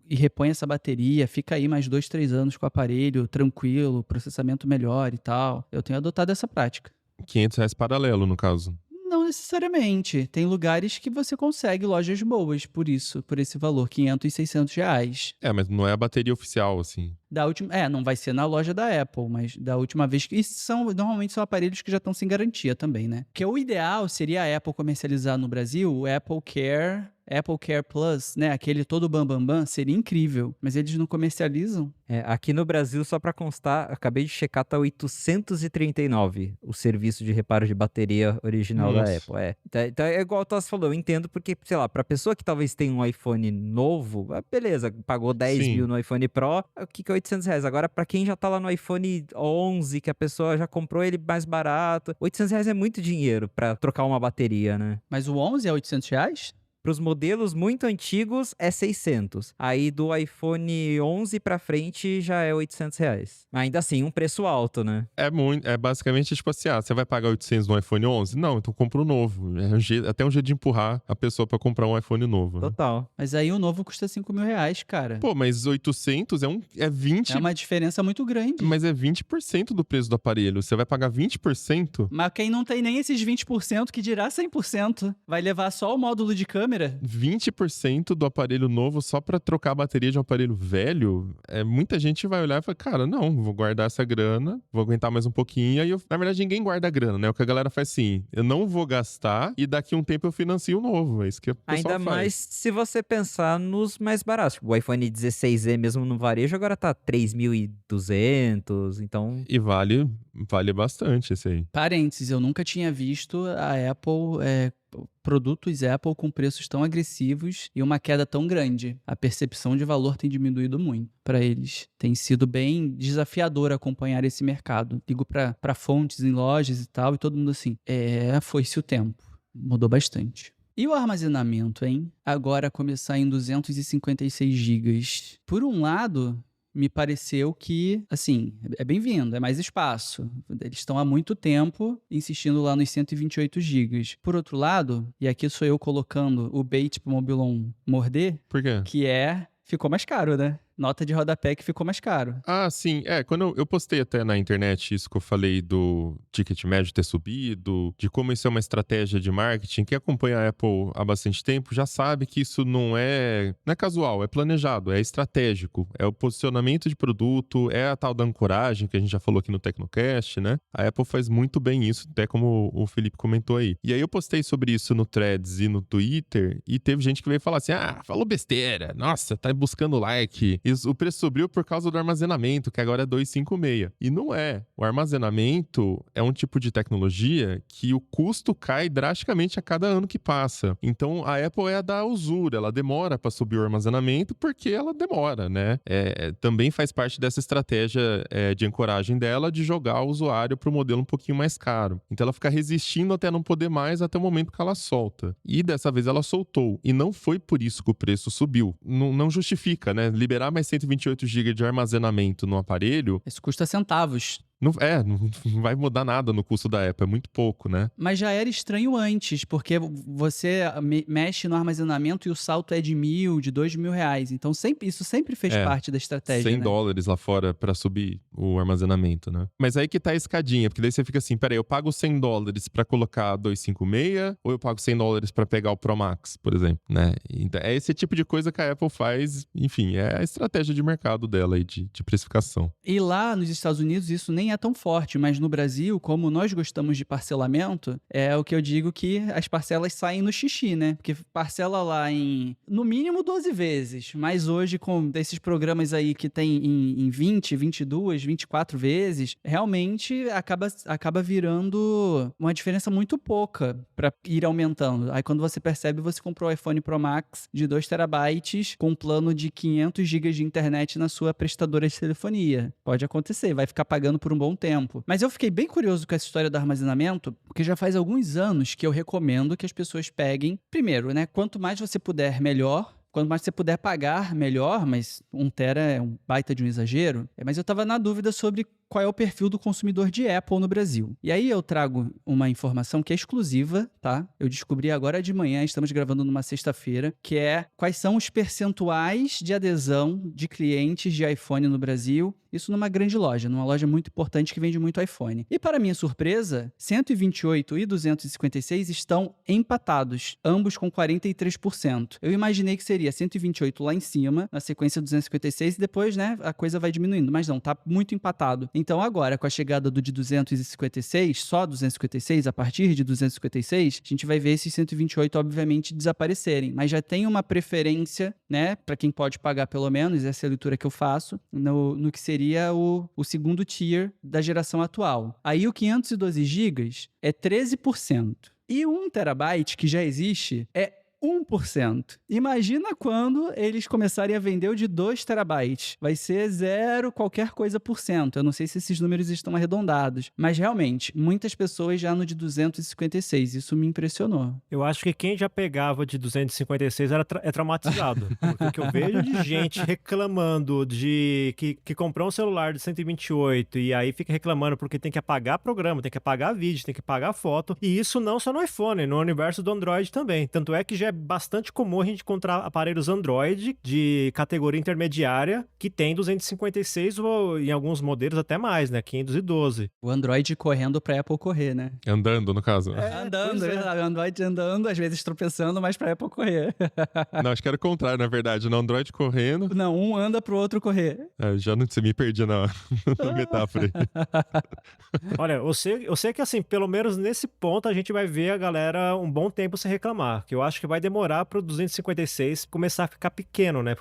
e repõe essa bateria, fica aí mais 2, 3 anos com o aparelho, tranquilo, processamento melhor e tal. Eu tenho adotado essa prática. R$500 paralelo, no caso. Não necessariamente. Tem lugares que você consegue lojas boas por esse valor, R$500 e R$600. Mas não é a bateria oficial, assim. Não vai ser na loja da Apple, mas da última vez que... Normalmente são aparelhos que já estão sem garantia também, né? Porque o ideal seria a Apple comercializar no Brasil o Apple Care Plus, né? Aquele todo bambambam, seria incrível. Mas eles não comercializam. Aqui no Brasil, só pra constar, acabei de checar, tá 839 o serviço de reparo de bateria original da Apple. Então é igual o Toss falou, eu entendo porque, sei lá, pra pessoa que talvez tenha um iPhone novo, beleza, pagou 10 mil no iPhone Pro, o que é R$800? Agora, pra quem já tá lá no iPhone 11, que a pessoa já comprou ele mais barato, R$800 é muito dinheiro pra trocar uma bateria, né? Mas o 11 é R$800? Para os modelos muito antigos é 600. Aí do iPhone 11 pra frente já é R$800. Ainda assim, um preço alto, né? É basicamente tipo assim, você vai pagar 800 no iPhone 11? Não, então compra um novo. Até um jeito de empurrar a pessoa pra comprar um iPhone novo. Né? Total. Mas aí o novo custa R$5.000, cara. Pô, mas 800 é 20... É uma diferença muito grande. Mas é 20% do preço do aparelho. Você vai pagar 20%? Mas quem não tem nem esses 20%, que dirá 100%, vai levar só o módulo de câmera câmera. 20% do aparelho novo só pra trocar a bateria de um aparelho velho, muita gente vai olhar e fala, cara, não, vou guardar essa grana, vou aguentar mais um pouquinho. Aí, na verdade, ninguém guarda a grana, né? O que a galera faz assim, eu não vou gastar e daqui a um tempo eu financio o novo. É isso que o pessoal Ainda faz. mais se você pensar nos mais baratos. Tipo, o iPhone 16e mesmo no varejo agora tá 3.200, então... E vale bastante esse aí. Parênteses, eu nunca tinha visto a Apple, produtos Apple com preços tão agressivos e uma queda tão grande. A percepção de valor tem diminuído muito para eles. Tem sido bem desafiador acompanhar esse mercado. Ligo para fontes em lojas e tal, e todo mundo assim, foi-se o tempo. Mudou bastante. E o armazenamento, hein? Agora começar em 256 GB. Por um lado, me pareceu que, assim, é bem-vindo, é mais espaço. Eles estão há muito tempo insistindo lá nos 128 GB. Por outro lado, e aqui sou eu colocando o bait pro Mobilon morder, Por quê? que ficou mais caro, né? Nota de rodapé que ficou mais caro. Ah, sim. Quando eu postei até na internet isso que eu falei do ticket médio ter subido, de como isso é uma estratégia de marketing, quem acompanha a Apple há bastante tempo já sabe que isso não é casual, é planejado, é estratégico, é o posicionamento de produto, é a tal da ancoragem que a gente já falou aqui no Tecnocast, né? A Apple faz muito bem isso, até como o Felipe comentou aí. E aí eu postei sobre isso no Threads e no Twitter, e teve gente que veio falar assim, falou besteira, nossa, tá buscando like. O preço subiu por causa do armazenamento, que agora é 256. E não é. O armazenamento é um tipo de tecnologia que o custo cai drasticamente a cada ano que passa. Então, a Apple é a da usura. Ela demora para subir o armazenamento porque ela demora, né? Também faz parte dessa estratégia de ancoragem dela de jogar o usuário para o modelo um pouquinho mais caro. Então, ela fica resistindo até não poder mais até o momento que ela solta. E dessa vez ela soltou. E não foi por isso que o preço subiu. Não justifica, né? Liberar mais 128 GB de armazenamento no aparelho... Isso custa centavos. Não vai mudar nada no custo da Apple, é muito pouco, né? Mas já era estranho antes, porque você mexe no armazenamento e o salto é de $1.000, de R$2.000. Então isso sempre fez parte da estratégia, $100 lá fora pra subir o armazenamento, né? Mas aí que tá a escadinha, porque daí você fica assim, peraí, eu pago $100 pra colocar 256 ou eu pago $100 pra pegar o Pro Max, por exemplo, né? Então, é esse tipo de coisa que a Apple faz, enfim, é a estratégia de mercado dela aí, de precificação. E lá nos Estados Unidos isso nem é tão forte, mas no Brasil, como nós gostamos de parcelamento, é o que eu digo que as parcelas saem no xixi, né? Porque parcela lá em, no mínimo, 12 vezes, mas hoje com esses programas aí que tem em 20, 22, 24 vezes, realmente acaba virando uma diferença muito pouca para ir aumentando. Aí quando você percebe, você comprou o iPhone Pro Max de 2 terabytes com um plano de 500 GB de internet na sua prestadora de telefonia. Pode acontecer, vai ficar pagando por um bom tempo. Mas eu fiquei bem curioso com essa história do armazenamento, porque já faz alguns anos que eu recomendo que as pessoas peguem, primeiro, né, quanto mais você puder, melhor. Quanto mais você puder pagar, melhor, mas 1 tera é um baita de um exagero. Mas eu tava na dúvida sobre qual é o perfil do consumidor de Apple no Brasil. E aí eu trago uma informação que é exclusiva, tá? Eu descobri agora de manhã, estamos gravando numa sexta-feira, que é quais são os percentuais de adesão de clientes de iPhone no Brasil. Isso numa grande loja, numa loja muito importante que vende muito iPhone. E para minha surpresa, 128 e 256 estão empatados, ambos com 43%. Eu imaginei que seria 128 lá em cima, na sequência 256, e depois, né, a coisa vai diminuindo. Mas não, tá muito empatado. Então agora, com a chegada do de 256, só 256, a partir de 256, a gente vai ver esses 128, obviamente, desaparecerem. Mas já tem uma preferência, né, para quem pode pagar pelo menos, essa é a leitura que eu faço, no que seria o segundo tier da geração atual. Aí o 512 GB é 13%. E 1 terabyte, que já existe, é 1%. Imagina quando eles começarem a vender o de 2 terabytes. Vai ser 0 qualquer coisa por cento. Eu não sei se esses números estão arredondados. Mas realmente, muitas pessoas já no de 256. Isso me impressionou. Eu acho que quem já pegava de 256 é traumatizado. Porque o que eu vejo de gente reclamando de que comprou um celular de 128 e aí fica reclamando porque tem que apagar programa, tem que apagar vídeo, tem que apagar foto. E isso não só no iPhone, no universo do Android também. Tanto é que já é bastante comum a gente encontrar aparelhos Android de categoria intermediária que tem 256 ou em alguns modelos até mais, né? 512. O Android correndo pra Apple correr, né? Andando, no caso. Andando, pois é. verdade. O Android andando, às vezes tropeçando, mas pra Apple correr. Não, acho que era o contrário, na verdade. No Android correndo. Não, um anda pro outro correr. Já não você me perdi na metáfora aí. Olha, eu sei que assim, pelo menos nesse ponto a gente vai ver a galera um bom tempo se reclamar, que eu acho que vai demorar pro 256 começar a ficar pequeno, né?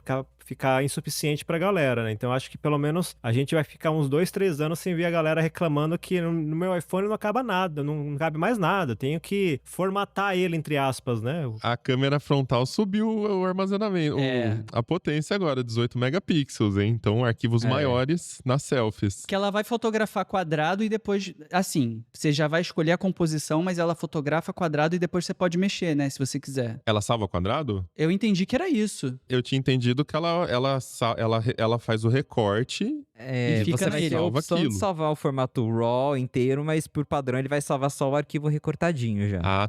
Ficar insuficiente pra galera, né? Então acho que pelo menos a gente vai ficar uns 2, 3 anos sem ver a galera reclamando que no meu iPhone não acaba nada, não cabe mais nada, eu tenho que formatar ele, entre aspas, né? A câmera frontal subiu o armazenamento, a potência agora, 18 megapixels, hein? Então arquivos maiores nas selfies. Que ela vai fotografar quadrado e depois, assim, você já vai escolher a composição, mas ela fotografa quadrado e depois você pode mexer, né, se você quiser. Ela salva quadrado? Eu entendi que era isso. Eu tinha entendido que ela faz o recorte e fica você vai ter a salva opção aquilo. de salvar o formato RAW inteiro, mas por padrão ele vai salvar só o arquivo recortadinho já. Ah,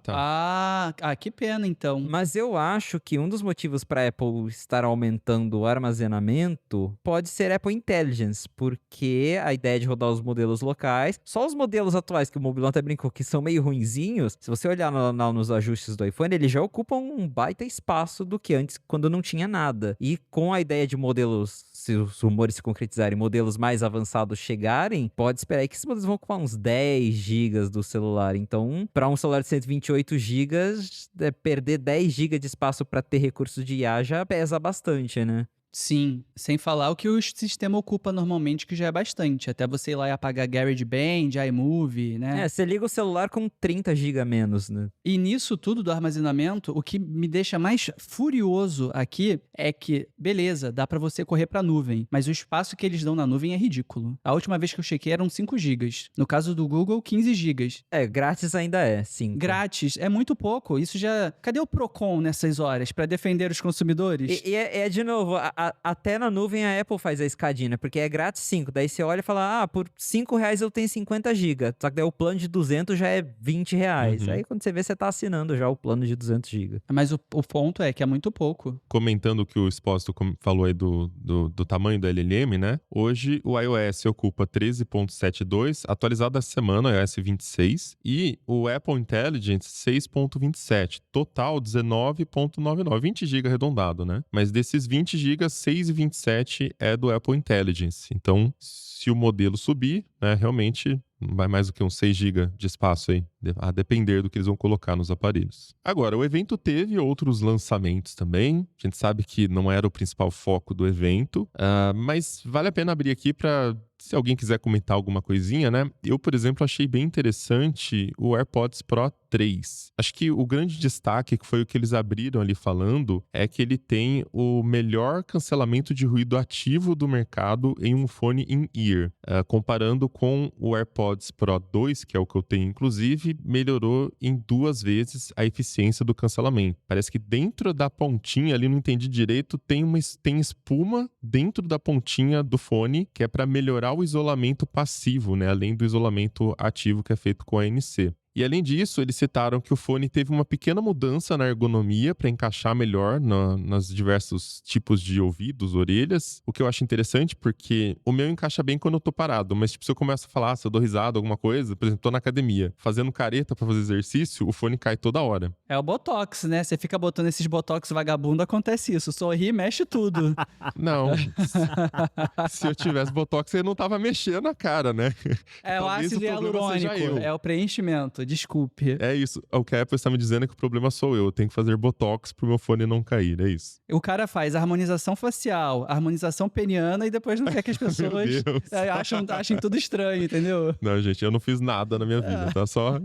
tá. Que pena, então. Mas eu acho que um dos motivos para Apple estar aumentando o armazenamento pode ser Apple Intelligence, porque a ideia de rodar os modelos locais, só os modelos atuais que o Mobilon até brincou que são meio ruinzinhos, se você olhar nos ajustes do iPhone, eles já ocupam um baita espaço do que antes, quando não tinha nada. E com a ideia de modelos, se os rumores se concretizarem, modelos mais avançados chegarem, pode esperar aí que esses modelos vão ocupar uns 10 GB do celular. Então, para um celular de 128 GB, perder 10 GB de espaço para ter recursos de IA já pesa bastante, né? Sim, sem falar o que o sistema ocupa normalmente, que já é bastante. Até você ir lá e apagar GarageBand, iMovie, né? Você liga o celular com 30 GB a menos, né? E nisso tudo do armazenamento, o que me deixa mais furioso aqui é que, beleza, dá pra você correr pra nuvem, mas o espaço que eles dão na nuvem é ridículo. A última vez que eu chequei eram 5 GB. No caso do Google, 15 GB. Grátis ainda é, sim. Grátis, é muito pouco. Isso já... Cadê o Procon nessas horas pra defender os consumidores? E de novo, até na nuvem a Apple faz a escadinha, né? Porque é grátis 5. Daí você olha e fala, por R$5 eu tenho 50 GB. Só que daí o plano de 200 já é R$20. Aí quando você vê, você tá assinando já o plano de 200 GB. Mas o ponto é que é muito pouco. Comentando o que o Expósito falou aí do tamanho do LLM, né? Hoje o iOS ocupa 13.72, atualizado essa semana, o iOS 26, e o Apple Intelligence 6.27, total 19.99, 20 GB arredondado, né? Mas desses 20 GB, 6,27 é do Apple Intelligence. Então, se o modelo subir, né, realmente vai mais do que uns 6 GB de espaço aí, a depender do que eles vão colocar nos aparelhos. Agora, o evento teve outros lançamentos também. A gente sabe que não era o principal foco do evento, mas vale a pena abrir aqui para, se alguém quiser comentar alguma coisinha, né? Eu, por exemplo, achei bem interessante o AirPods Pro 3. Acho que o grande destaque, que foi o que eles abriram ali falando, é que ele tem o melhor cancelamento de ruído ativo do mercado em um fone in-ear. Comparando com o AirPods Pro 2, que é o que eu tenho inclusive, melhorou em 2 vezes a eficiência do cancelamento. Parece que dentro da pontinha, ali não entendi direito, tem espuma dentro da pontinha do fone, que é para melhorar o isolamento passivo, né? Além do isolamento ativo que é feito com a ANC. E além disso, eles citaram que o fone teve uma pequena mudança na ergonomia para encaixar melhor nos diversos tipos de ouvidos, orelhas, o que eu acho interessante porque o meu encaixa bem quando eu tô parado, mas tipo, se eu começo a falar, se eu dou risada, alguma coisa, por exemplo, tô na academia, fazendo careta para fazer exercício, o fone cai toda hora. É o Botox, né? Você fica botando esses Botox vagabundo, acontece isso. Sorri, mexe tudo. Não. Se eu tivesse Botox, eu não tava mexendo a cara, né? É o Talvez ácido hialurônico, é o preenchimento. Desculpe. É isso. O que a Apple está me dizendo é que o problema sou eu. Eu tenho que fazer Botox pro meu fone não cair, é isso. O cara faz harmonização facial, harmonização peniana e depois não quer que as pessoas achem tudo estranho, entendeu? Não, gente, eu não fiz nada na minha vida, tá? Só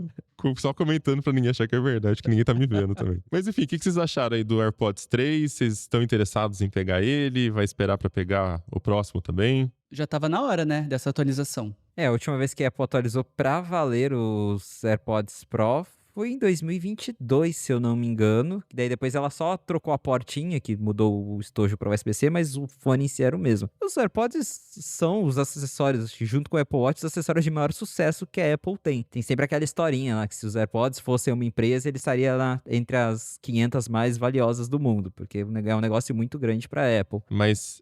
comentando pra ninguém achar que é verdade, que ninguém tá me vendo também. Mas enfim, o que vocês acharam aí do AirPods 3? Vocês estão interessados em pegar ele? Vai esperar pra pegar o próximo também? Já tava na hora, né, dessa atualização. A última vez que a Apple atualizou pra valer os AirPods Pro foi em 2022, se eu não me engano. Daí depois ela só trocou a portinha, que mudou o estojo para USB-C, mas o fone em si era o mesmo. Os AirPods são os acessórios, junto com o Apple Watch, os acessórios de maior sucesso que a Apple tem. Tem sempre aquela historinha lá, que se os AirPods fossem uma empresa, ele estaria lá entre as 500 mais valiosas do mundo, porque é um negócio muito grande para a Apple. Mas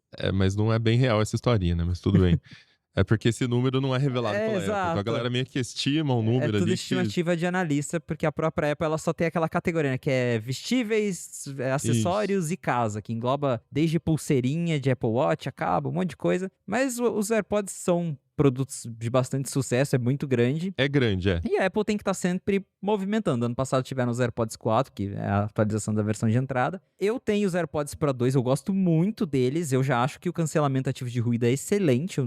não é bem real essa historinha, né? Mas tudo bem. É porque esse número não é revelado É, pela Apple. Então a exato. galera meio que estima um É número tudo ali que... estimativa de analista, porque a própria Apple ela só tem aquela categoria, né, que é vestíveis, acessórios e casa, que engloba desde pulseirinha de Apple Watch, cabo, um monte de coisa. Mas os AirPods são produtos de bastante sucesso, é muito grande. É grande, é. E a Apple tem que estar sempre movimentando. Ano passado tiveram os AirPods 4, que é a atualização da versão de entrada. Eu tenho os AirPods Pro 2, eu gosto muito deles. Eu já acho que o cancelamento ativo de ruído é excelente.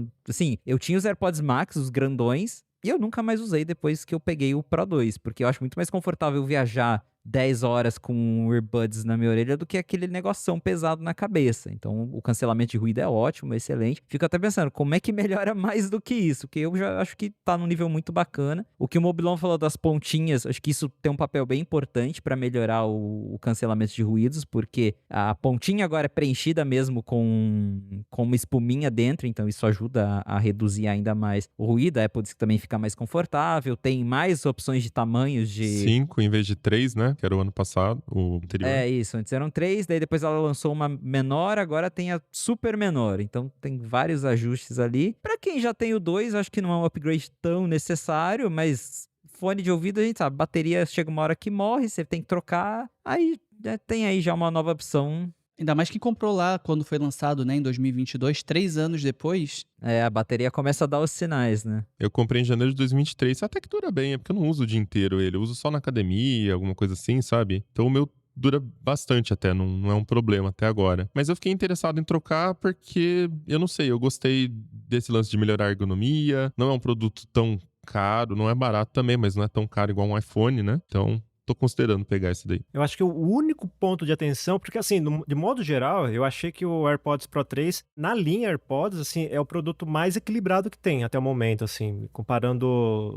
Eu tinha os AirPods Max, os grandões, e eu nunca mais usei depois que eu peguei o Pro 2, porque eu acho muito mais confortável viajar 10 horas com earbuds na minha orelha do que aquele negoção pesado na cabeça. Então, o cancelamento de ruído é ótimo, excelente. Fico até pensando, como é que melhora mais do que isso? Porque eu já acho que tá num nível muito bacana. O que o Mobilon falou das pontinhas, acho que isso tem um papel bem importante para melhorar o cancelamento de ruídos, porque a pontinha agora é preenchida mesmo com uma espuminha dentro, então isso ajuda a reduzir ainda mais o ruído. A Apple diz que também fica mais confortável, tem mais opções de tamanhos de... 5 em vez de 3, né? Que era o ano passado, o anterior. É isso, antes eram 3, daí depois ela lançou uma menor, agora tem a super menor. Então tem vários ajustes ali. Pra quem já tem o 2, acho que não é um upgrade tão necessário, mas fone de ouvido a gente sabe, bateria chega uma hora que morre, você tem que trocar, aí tem aí já uma nova opção. Ainda mais quem comprou lá quando foi lançado, né, em 2022, 3 anos depois. A bateria começa a dar os sinais, né? Eu comprei em janeiro de 2023, até que dura bem, é porque eu não uso o dia inteiro ele, eu uso só na academia, alguma coisa assim, sabe? Então o meu dura bastante até, não é um problema até agora. Mas eu fiquei interessado em trocar porque, eu não sei, eu gostei desse lance de melhorar a ergonomia, não é um produto tão caro, não é barato também, mas não é tão caro igual um iPhone, né? Então... tô considerando pegar esse daí. Eu acho que o único ponto de atenção, porque assim, de modo geral, eu achei que o AirPods Pro 3, na linha AirPods, assim, é o produto mais equilibrado que tem até o momento, assim, comparando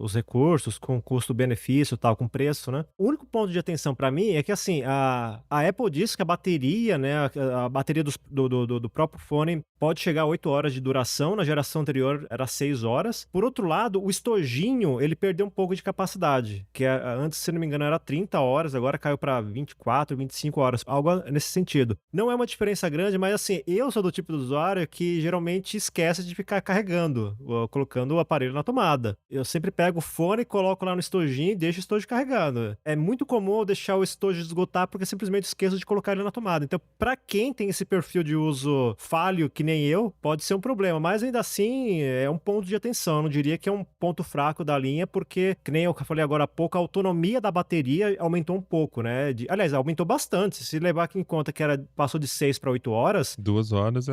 os recursos com custo-benefício e tal, com preço, né? O único ponto de atenção pra mim é que, assim, a Apple diz que a bateria, né, a bateria do próprio fone pode chegar a 8 horas de duração, na geração anterior era 6 horas. Por outro lado, o estojinho, ele perdeu um pouco de capacidade, que antes, se não me engano, era 30 horas, agora caiu para 24, 25 horas, algo nesse sentido. Não é uma diferença grande, mas assim, eu sou do tipo de usuário que geralmente esquece de ficar carregando, colocando o aparelho na tomada. Eu sempre pego o fone, coloco lá no estojinho e deixo o estojo carregando. É muito comum eu deixar o estojo esgotar porque simplesmente esqueço de colocar ele na tomada. Então, para quem tem esse perfil de uso falho, que nem eu, pode ser um problema, mas ainda assim é um ponto de atenção. Eu não diria que é um ponto fraco da linha, porque, que nem eu falei agora há pouco, a autonomia da bateria aumentou um pouco, né? Aliás, aumentou bastante. Se levar aqui em conta que passou de 6 para 8 horas... 2 horas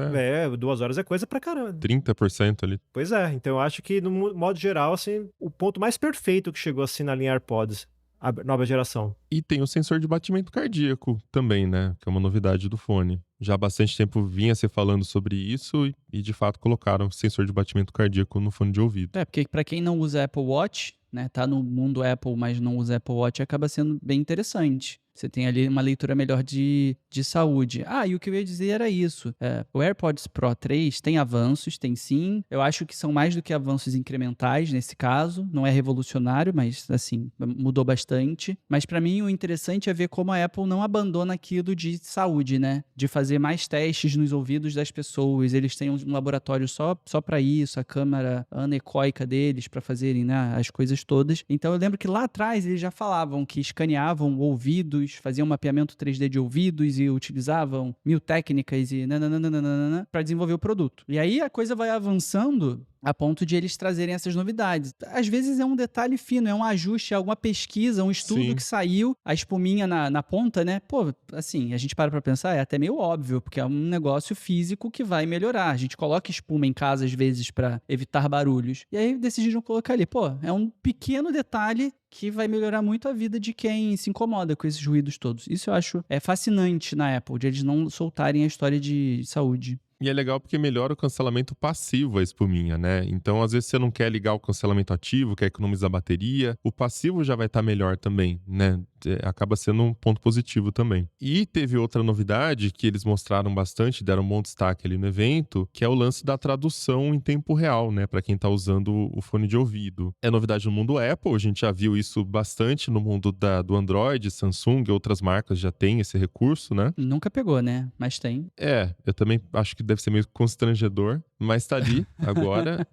2 horas é coisa pra caramba. 30% ali. Pois é, então eu acho que, no modo geral, assim, o ponto mais perfeito que chegou assim na linha AirPods, a nova geração. E tem o sensor de batimento cardíaco também, né? Que é uma novidade do fone. Já há bastante tempo vinha se falando sobre isso e de fato colocaram sensor de batimento cardíaco no fone de ouvido. Porque pra quem não usa Apple Watch, né, tá no mundo Apple, mas não usa Apple Watch, acaba sendo bem interessante. Você tem ali uma leitura melhor de saúde. E o que eu ia dizer era isso. O AirPods Pro 3 tem avanços, tem sim. Eu acho que são mais do que avanços incrementais nesse caso. Não é revolucionário, mas assim, mudou bastante. Mas para mim o interessante é ver como a Apple não abandona aquilo de saúde, né? De fazer mais testes nos ouvidos das pessoas. Eles têm um laboratório só para isso, a câmera anecoica deles para fazerem, né, as coisas todas. Então eu lembro que lá atrás eles já falavam que escaneavam ouvidos, faziam um mapeamento 3D de ouvidos e utilizavam 1000 técnicas e para desenvolver o produto. E aí a coisa vai avançando a ponto de eles trazerem essas novidades. Às vezes é um detalhe fino, é um ajuste, alguma pesquisa, um estudo Sim. que saiu, a espuminha na ponta, né? Pô, assim, a gente para pra pensar, é até meio óbvio, porque é um negócio físico que vai melhorar. A gente coloca espuma em casa, às vezes, para evitar barulhos. E aí decidiram colocar ali. Pô, é um pequeno detalhe que vai melhorar muito a vida de quem se incomoda com esses ruídos todos. Isso eu acho fascinante na Apple, de eles não soltarem a história de saúde. E é legal porque melhora o cancelamento passivo, a espuminha, né? Então, às vezes, você não quer ligar o cancelamento ativo, quer economizar bateria, o passivo já vai estar melhor também, né? Acaba sendo um ponto positivo também. E teve outra novidade que eles mostraram bastante, deram um bom destaque ali no evento, que é o lance da tradução em tempo real, né? Para quem tá usando o fone de ouvido. É novidade no mundo Apple, a gente já viu isso bastante no mundo do Android, Samsung, outras marcas já têm esse recurso, né? Nunca pegou, né? Mas tem. Eu também acho que deve ser meio constrangedor, mas tá ali agora.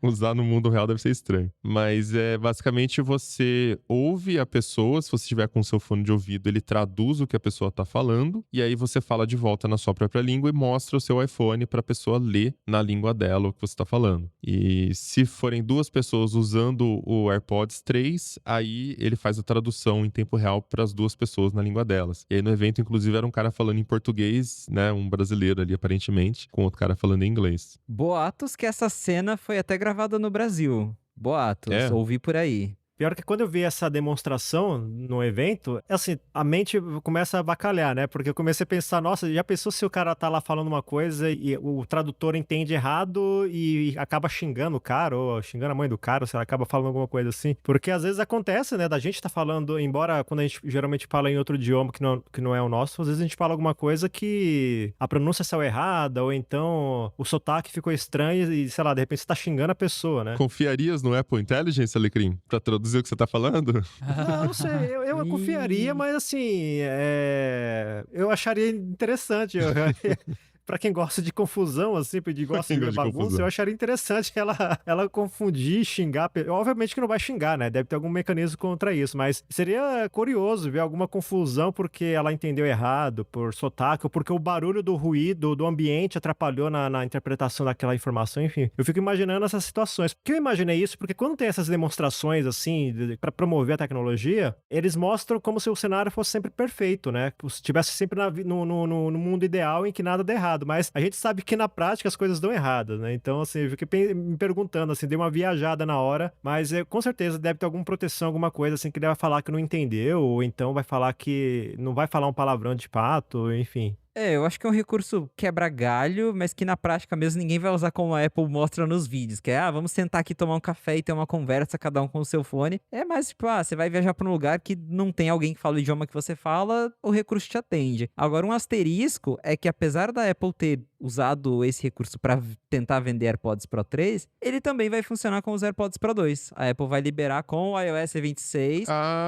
Usar no mundo real deve ser estranho. Mas basicamente você ouve a pessoa, se você estiver com o seu fone de ouvido, ele traduz o que a pessoa tá falando, e aí você fala de volta na sua própria língua e mostra o seu iPhone pra pessoa ler na língua dela o que você tá falando. E se forem duas pessoas usando o AirPods 3, aí ele faz a tradução em tempo real para as duas pessoas na língua delas. E aí no evento, inclusive, era um cara falando em português, né? Um brasileiro ali, aparentemente, com outro cara falando em inglês. Boatos que essa cena foi até gravada no Brasil. Boatos, ouvi por aí. Pior que quando eu vi essa demonstração no evento, assim, a mente começa a bacalhar, né? Porque eu comecei a pensar, nossa, já pensou se o cara tá lá falando uma coisa e o tradutor entende errado e acaba xingando o cara, ou xingando a mãe do cara, ou se ela acaba falando alguma coisa assim. Porque às vezes acontece, né, da gente tá falando, embora quando a gente geralmente fala em outro idioma que não é o nosso, às vezes a gente fala alguma coisa que a pronúncia saiu errada, ou então o sotaque ficou estranho e, sei lá, de repente você tá xingando a pessoa, né? Confiarias no Apple Intelligence, Alecrim? Pra traduzir o que você tá falando? Não sei, eu confiaria, mas assim, eu acharia interessante. Pra quem gosta de confusão, assim, gosta de ver bagunça, eu acharia interessante ela confundir, xingar. Obviamente que não vai xingar, né? Deve ter algum mecanismo contra isso, mas seria curioso ver alguma confusão porque ela entendeu errado, por sotaque, ou porque o barulho do ruído, do ambiente atrapalhou na interpretação daquela informação, enfim. Eu fico imaginando essas situações. Por que eu imaginei isso? Porque quando tem essas demonstrações, assim, pra promover a tecnologia, eles mostram como se o cenário fosse sempre perfeito, né? Se estivesse sempre no mundo ideal em que nada dá errado. Mas a gente sabe que na prática as coisas dão errado, né? Então, assim, eu fiquei me perguntando, assim, dei uma viajada na hora, mas com certeza deve ter alguma proteção, alguma coisa, assim, que ele vai falar que não entendeu, ou então vai falar que não vai falar um palavrão de pato, enfim. Eu acho que é um recurso quebra-galho, mas que na prática mesmo ninguém vai usar como a Apple mostra nos vídeos, que é, vamos sentar aqui tomar um café e ter uma conversa, cada um com o seu fone. É mais tipo, você vai viajar pra um lugar que não tem alguém que fala o idioma que você fala, o recurso te atende. Agora, um asterisco é que apesar da Apple ter usado esse recurso para tentar vender AirPods Pro 3, ele também vai funcionar com os AirPods Pro 2. A Apple vai liberar com o iOS 26,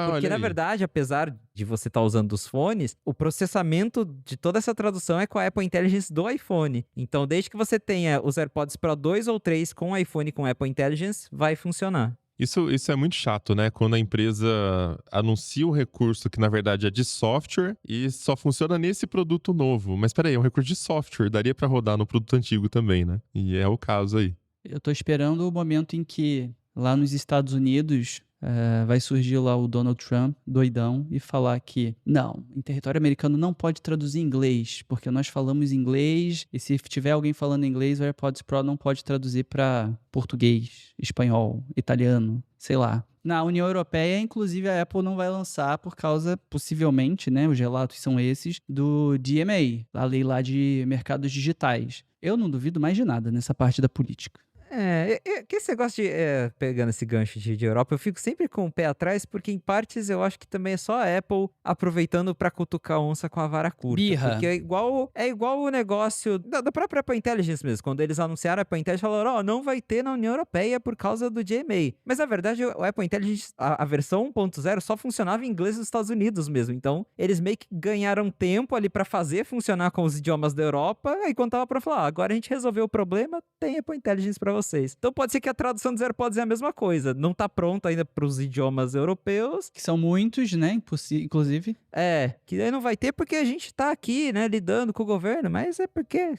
porque na verdade, apesar de você estar usando os fones, o processamento de toda essa tradução é com a Apple Intelligence do iPhone. Então, desde que você tenha os AirPods Pro 2 ou 3 com o iPhone com Apple Intelligence, vai funcionar. Isso é muito chato, né? Quando a empresa anuncia um recurso que, na verdade, é de software e só funciona nesse produto novo. Mas peraí, é um recurso de software, daria pra rodar no produto antigo também, né? E é o caso aí. Eu tô esperando o momento em que, lá nos Estados Unidos, vai surgir lá o Donald Trump, doidão, e falar que, não, em território americano não pode traduzir em inglês, porque nós falamos inglês, e se tiver alguém falando inglês, o AirPods Pro não pode traduzir para português, espanhol, italiano, sei lá. Na União Europeia, inclusive, a Apple não vai lançar por causa, possivelmente, né, os relatos são esses, do DMA, a lei lá de mercados digitais. Eu não duvido mais de nada nessa parte da política. Que esse negócio de, pegando esse gancho de Europa, eu fico sempre com o pé atrás, porque em partes eu acho que também é só a Apple aproveitando pra cutucar a onça com a vara curta. Birra. Porque é igual o negócio da própria Apple Intelligence mesmo. Quando eles anunciaram a Apple Intelligence, falaram, não vai ter na União Europeia por causa do GMA. Mas na verdade, o Apple Intelligence, a versão 1.0 só funcionava em inglês nos Estados Unidos mesmo. Então, eles meio que ganharam tempo ali pra fazer funcionar com os idiomas da Europa, aí quando tava pra falar, agora a gente resolveu o problema, tem Apple Intelligence pra vocês. Então pode ser que a tradução dos AirPods é a mesma coisa. Não tá pronta ainda pros idiomas europeus. Que são muitos, né? Inclusive. Que aí não vai ter porque a gente tá aqui, né, lidando com o governo, mas é porque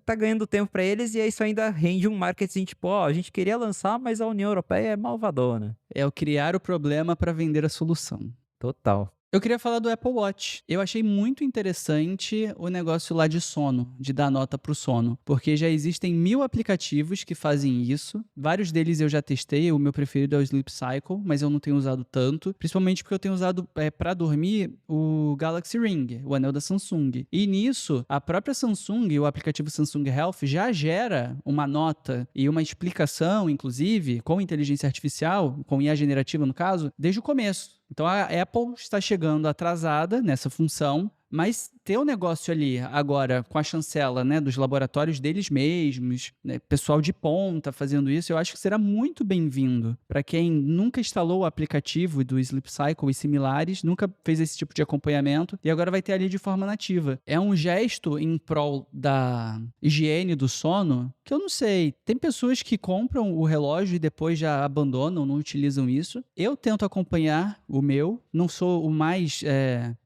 tá ganhando tempo pra eles e isso ainda rende um marketing tipo, a gente queria lançar, mas a União Europeia é malvadona. É o criar o problema para vender a solução. Total. Eu queria falar do Apple Watch. Eu achei muito interessante o negócio lá de sono, de dar nota pro sono, porque já existem 1000 aplicativos que fazem isso. Vários deles eu já testei, o meu preferido é o Sleep Cycle, mas eu não tenho usado tanto, principalmente porque eu tenho usado para dormir o Galaxy Ring, o anel da Samsung. E nisso, a própria Samsung, o aplicativo Samsung Health, já gera uma nota e uma explicação, inclusive, com inteligência artificial, com IA generativa no caso, desde o começo. Então a Apple está chegando atrasada nessa função, mas ter o negócio ali agora com a chancela, né, dos laboratórios deles mesmos, né, pessoal de ponta fazendo isso, eu acho que será muito bem-vindo. Para quem nunca instalou o aplicativo do Sleep Cycle e similares, nunca fez esse tipo de acompanhamento e agora vai ter ali de forma nativa. É um gesto em prol da higiene do sono que eu não sei. Tem pessoas que compram o relógio e depois já abandonam, não utilizam isso. Eu tento acompanhar o meu, não sou o mais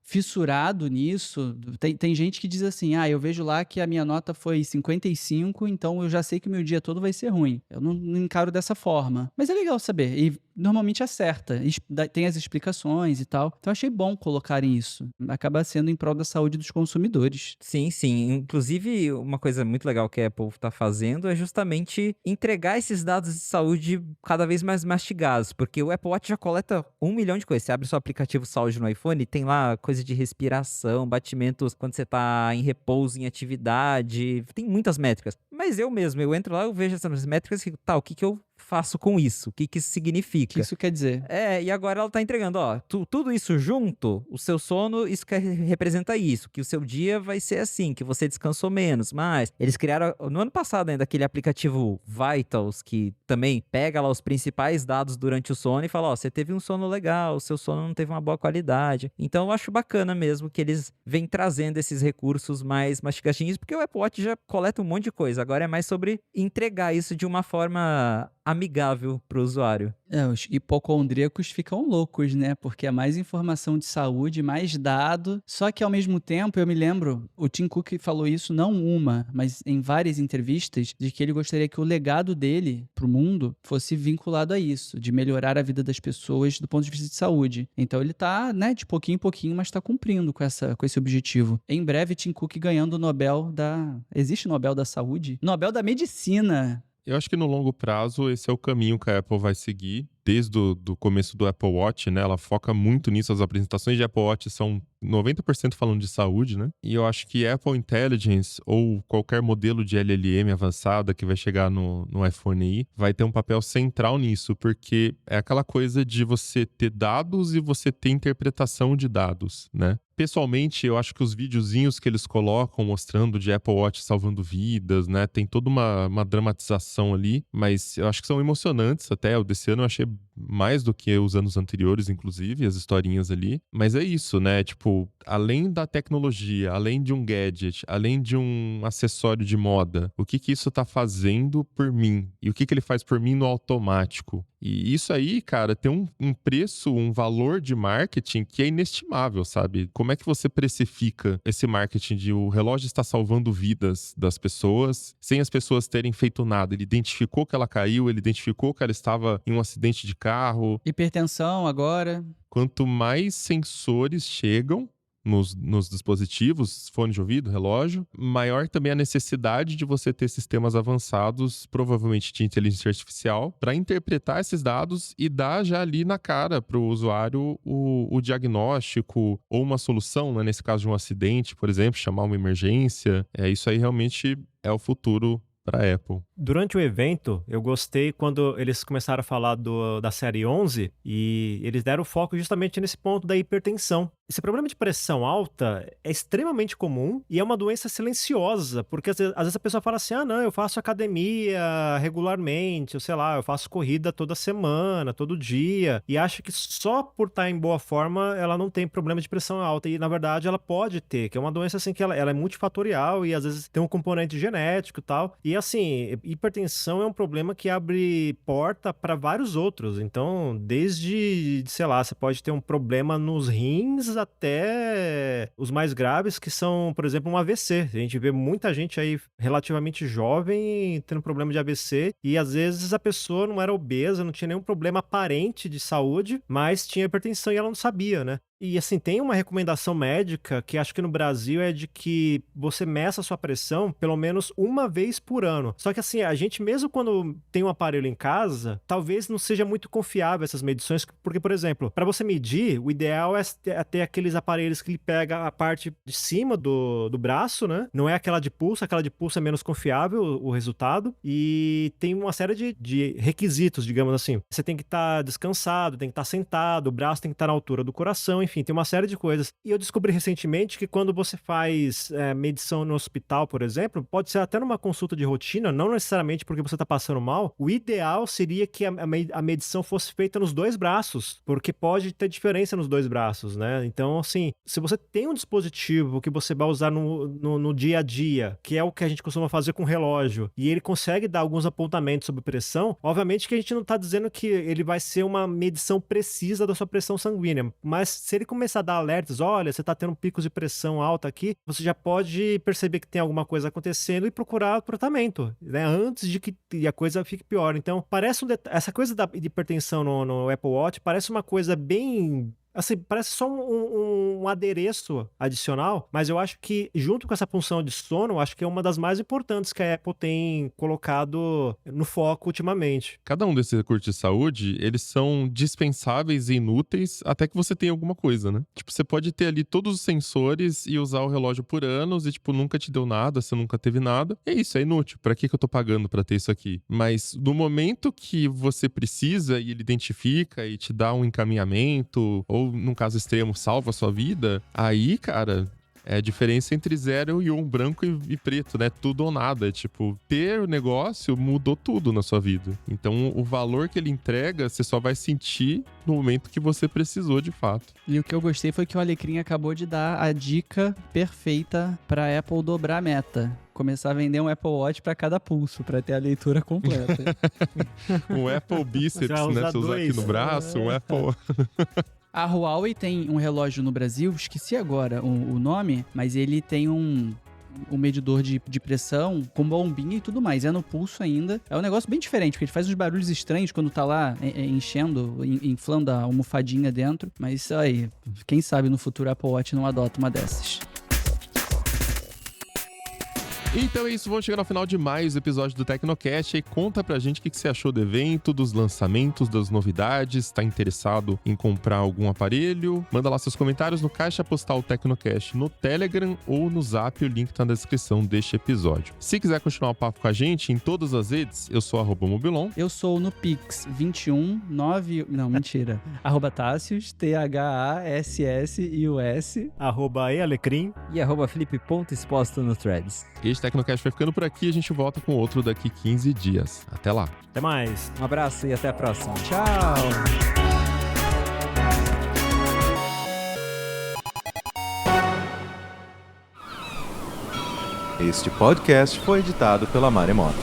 fissurado nisso. Tem gente que diz assim, eu vejo lá que a minha nota foi 55, então eu já sei que o meu dia todo vai ser ruim. Eu não encaro dessa forma. Mas é legal saber, e normalmente acerta, tem as explicações e tal. Então achei bom colocarem isso. Acaba sendo em prol da saúde dos consumidores. Sim, sim. Inclusive, uma coisa muito legal que a Apple está fazendo é justamente entregar esses dados de saúde cada vez mais mastigados, porque o Apple Watch já coleta 1 milhão de coisas. Você abre seu aplicativo saúde no iPhone, tem lá coisa de respiração, batimentos quando você tá em repouso, em atividade, tem muitas métricas. Mas eu entro lá, eu vejo essas métricas e o que eu faço com isso? O que isso O significa? que isso quer dizer? E agora ela tá entregando, tudo isso junto, o seu sono, isso representa isso, que o seu dia vai ser assim, que você descansou menos, mas eles criaram, no ano passado ainda, aquele aplicativo Vitals, que também pega lá os principais dados durante o sono e fala, você teve um sono legal, o seu sono não teve uma boa qualidade. Então eu acho bacana mesmo que eles vêm trazendo esses recursos mais mastigadinhos, porque o Apple Watch já coleta um monte de coisa, agora é mais sobre entregar isso de uma forma amigável pro usuário. Os hipocondríacos ficam loucos, né? Porque é mais informação de saúde, mais dado. Só que ao mesmo tempo, eu me lembro, o Tim Cook falou isso não uma, mas em várias entrevistas, de que ele gostaria que o legado dele pro mundo fosse vinculado a isso, de melhorar a vida das pessoas do ponto de vista de saúde. Então ele tá, né, de pouquinho em pouquinho, mas tá cumprindo com esse objetivo. Em breve, Tim Cook ganhando o Nobel da... Existe Nobel da Saúde? Nobel da Medicina! Eu acho que no longo prazo esse é o caminho que a Apple vai seguir. Desde o começo do Apple Watch, né? Ela foca muito nisso. As apresentações de Apple Watch são 90% falando de saúde, né? E eu acho que Apple Intelligence ou qualquer modelo de LLM avançada que vai chegar no iPhone aí vai ter um papel central nisso, porque é aquela coisa de você ter dados e você ter interpretação de dados, né? Pessoalmente, eu acho que os videozinhos que eles colocam mostrando de Apple Watch salvando vidas, né? Tem toda uma dramatização ali, mas eu acho que são emocionantes até. O desse ano eu achei mais do que os anos anteriores, inclusive, as historinhas ali. Mas é isso, né? Tipo, além da tecnologia, além de um gadget, além de um acessório de moda, o que isso tá fazendo por mim? E o que ele faz por mim no automático? E isso aí, cara, tem um preço, um valor de marketing que é inestimável, sabe? Como é que você precifica esse marketing de o relógio está salvando vidas das pessoas, sem as pessoas terem feito nada? Ele identificou que ela caiu, ele identificou que ela estava em um acidente de carro. Hipertensão agora. Quanto mais sensores chegam nos dispositivos, fone de ouvido, relógio, maior também a necessidade de você ter sistemas avançados, provavelmente de inteligência artificial, para interpretar esses dados e dar já ali na cara para o usuário o diagnóstico ou uma solução, né? Nesse caso de um acidente, por exemplo, chamar uma emergência. Isso aí realmente é o futuro para a Apple. Durante o evento, eu gostei quando eles começaram a falar da série 11 e eles deram foco justamente nesse ponto da hipertensão. Esse problema de pressão alta é extremamente comum e é uma doença silenciosa, porque às vezes a pessoa fala assim, não, eu faço academia regularmente, eu sei lá, eu faço corrida toda semana, todo dia, e acha que só por estar em boa forma ela não tem problema de pressão alta, e na verdade ela pode ter, que é uma doença assim que ela é multifatorial e às vezes tem um componente genético e tal, e assim, hipertensão é um problema que abre porta para vários outros, então desde, sei lá, você pode ter um problema nos rins até os mais graves, que são, por exemplo, um AVC. A gente vê muita gente aí relativamente jovem tendo problema de AVC e às vezes a pessoa não era obesa, não tinha nenhum problema aparente de saúde, mas tinha hipertensão e ela não sabia, né? E assim, tem uma recomendação médica que acho que no Brasil é de que você meça a sua pressão pelo menos uma vez por ano. Só que assim, a gente mesmo quando tem um aparelho em casa, talvez não seja muito confiável essas medições, porque, por exemplo, para você medir, o ideal é ter aqueles aparelhos que ele pega a parte de cima do braço, né? Não é aquela de pulso é menos confiável o resultado. E tem uma série de requisitos, digamos assim. Você tem que estar descansado, tem que estar sentado, o braço tem que estar na altura do coração, enfim, tem uma série de coisas. E eu descobri recentemente que quando você faz medição no hospital, por exemplo, pode ser até numa consulta de rotina, não necessariamente porque você está passando mal, o ideal seria que a medição fosse feita nos dois braços, porque pode ter diferença nos dois braços, né? Então, assim, se você tem um dispositivo que você vai usar no dia a dia, que é o que a gente costuma fazer com relógio, e ele consegue dar alguns apontamentos sobre pressão, obviamente que a gente não está dizendo que ele vai ser uma medição precisa da sua pressão sanguínea, mas se ele começar a dar alertas, olha, você está tendo picos de pressão alta aqui, você já pode perceber que tem alguma coisa acontecendo e procurar o tratamento, né, antes de que a coisa fique pior. Então, parece essa coisa de hipertensão no Apple Watch parece uma coisa bem... Assim, parece só um adereço adicional, mas eu acho que, junto com essa função de sono, eu acho que é uma das mais importantes que a Apple tem colocado no foco ultimamente. Cada um desses recursos de saúde, eles são dispensáveis e inúteis até que você tenha alguma coisa, né? Tipo, você pode ter ali todos os sensores e usar o relógio por anos e, tipo, nunca te deu nada, você nunca teve nada. É isso, é inútil. Pra que eu tô pagando pra ter isso aqui? Mas no momento que você precisa e ele identifica e te dá um encaminhamento, ou num caso extremo, salva a sua vida, aí, cara, é a diferença entre 0 e 1, branco e preto, né? Tudo ou nada. Tipo, ter o negócio mudou tudo na sua vida. Então, o valor que ele entrega, você só vai sentir no momento que você precisou de fato. E o que eu gostei foi que o Alecrim acabou de dar a dica perfeita pra Apple dobrar a meta. Começar a vender um Apple Watch pra cada pulso, pra ter a leitura completa. Um Apple Bíceps, Você vai né? usar Você usar aqui no braço, um Apple... A Huawei tem um relógio no Brasil, esqueci agora o nome, mas ele tem um medidor de pressão com bombinha e tudo mais. É no pulso ainda. É um negócio bem diferente, porque ele faz uns barulhos estranhos quando tá lá enchendo, inflando a almofadinha dentro. Mas aí, quem sabe no futuro a Apple Watch não adota uma dessas. Então é isso, vamos chegar ao final de mais episódio do Tecnocast. E conta pra gente o que você achou do evento, dos lançamentos, das novidades. Tá interessado em comprar algum aparelho? Manda lá seus comentários no Caixa Postal Tecnocast no Telegram ou no Zap, o link tá na descrição deste episódio. Se quiser continuar o papo com a gente em todas as redes, eu sou @mobilon. Eu sou no Pix 219... Não, mentira. @Tassius, THASSIUS. @ealecrim. E @Felipe.exposto no Threads. Este Tecnocast vai ficando por aqui, a gente volta com outro daqui 15 dias. Até lá. Até mais. Um abraço e até a próxima. Tchau! Este podcast foi editado pela Maremoto.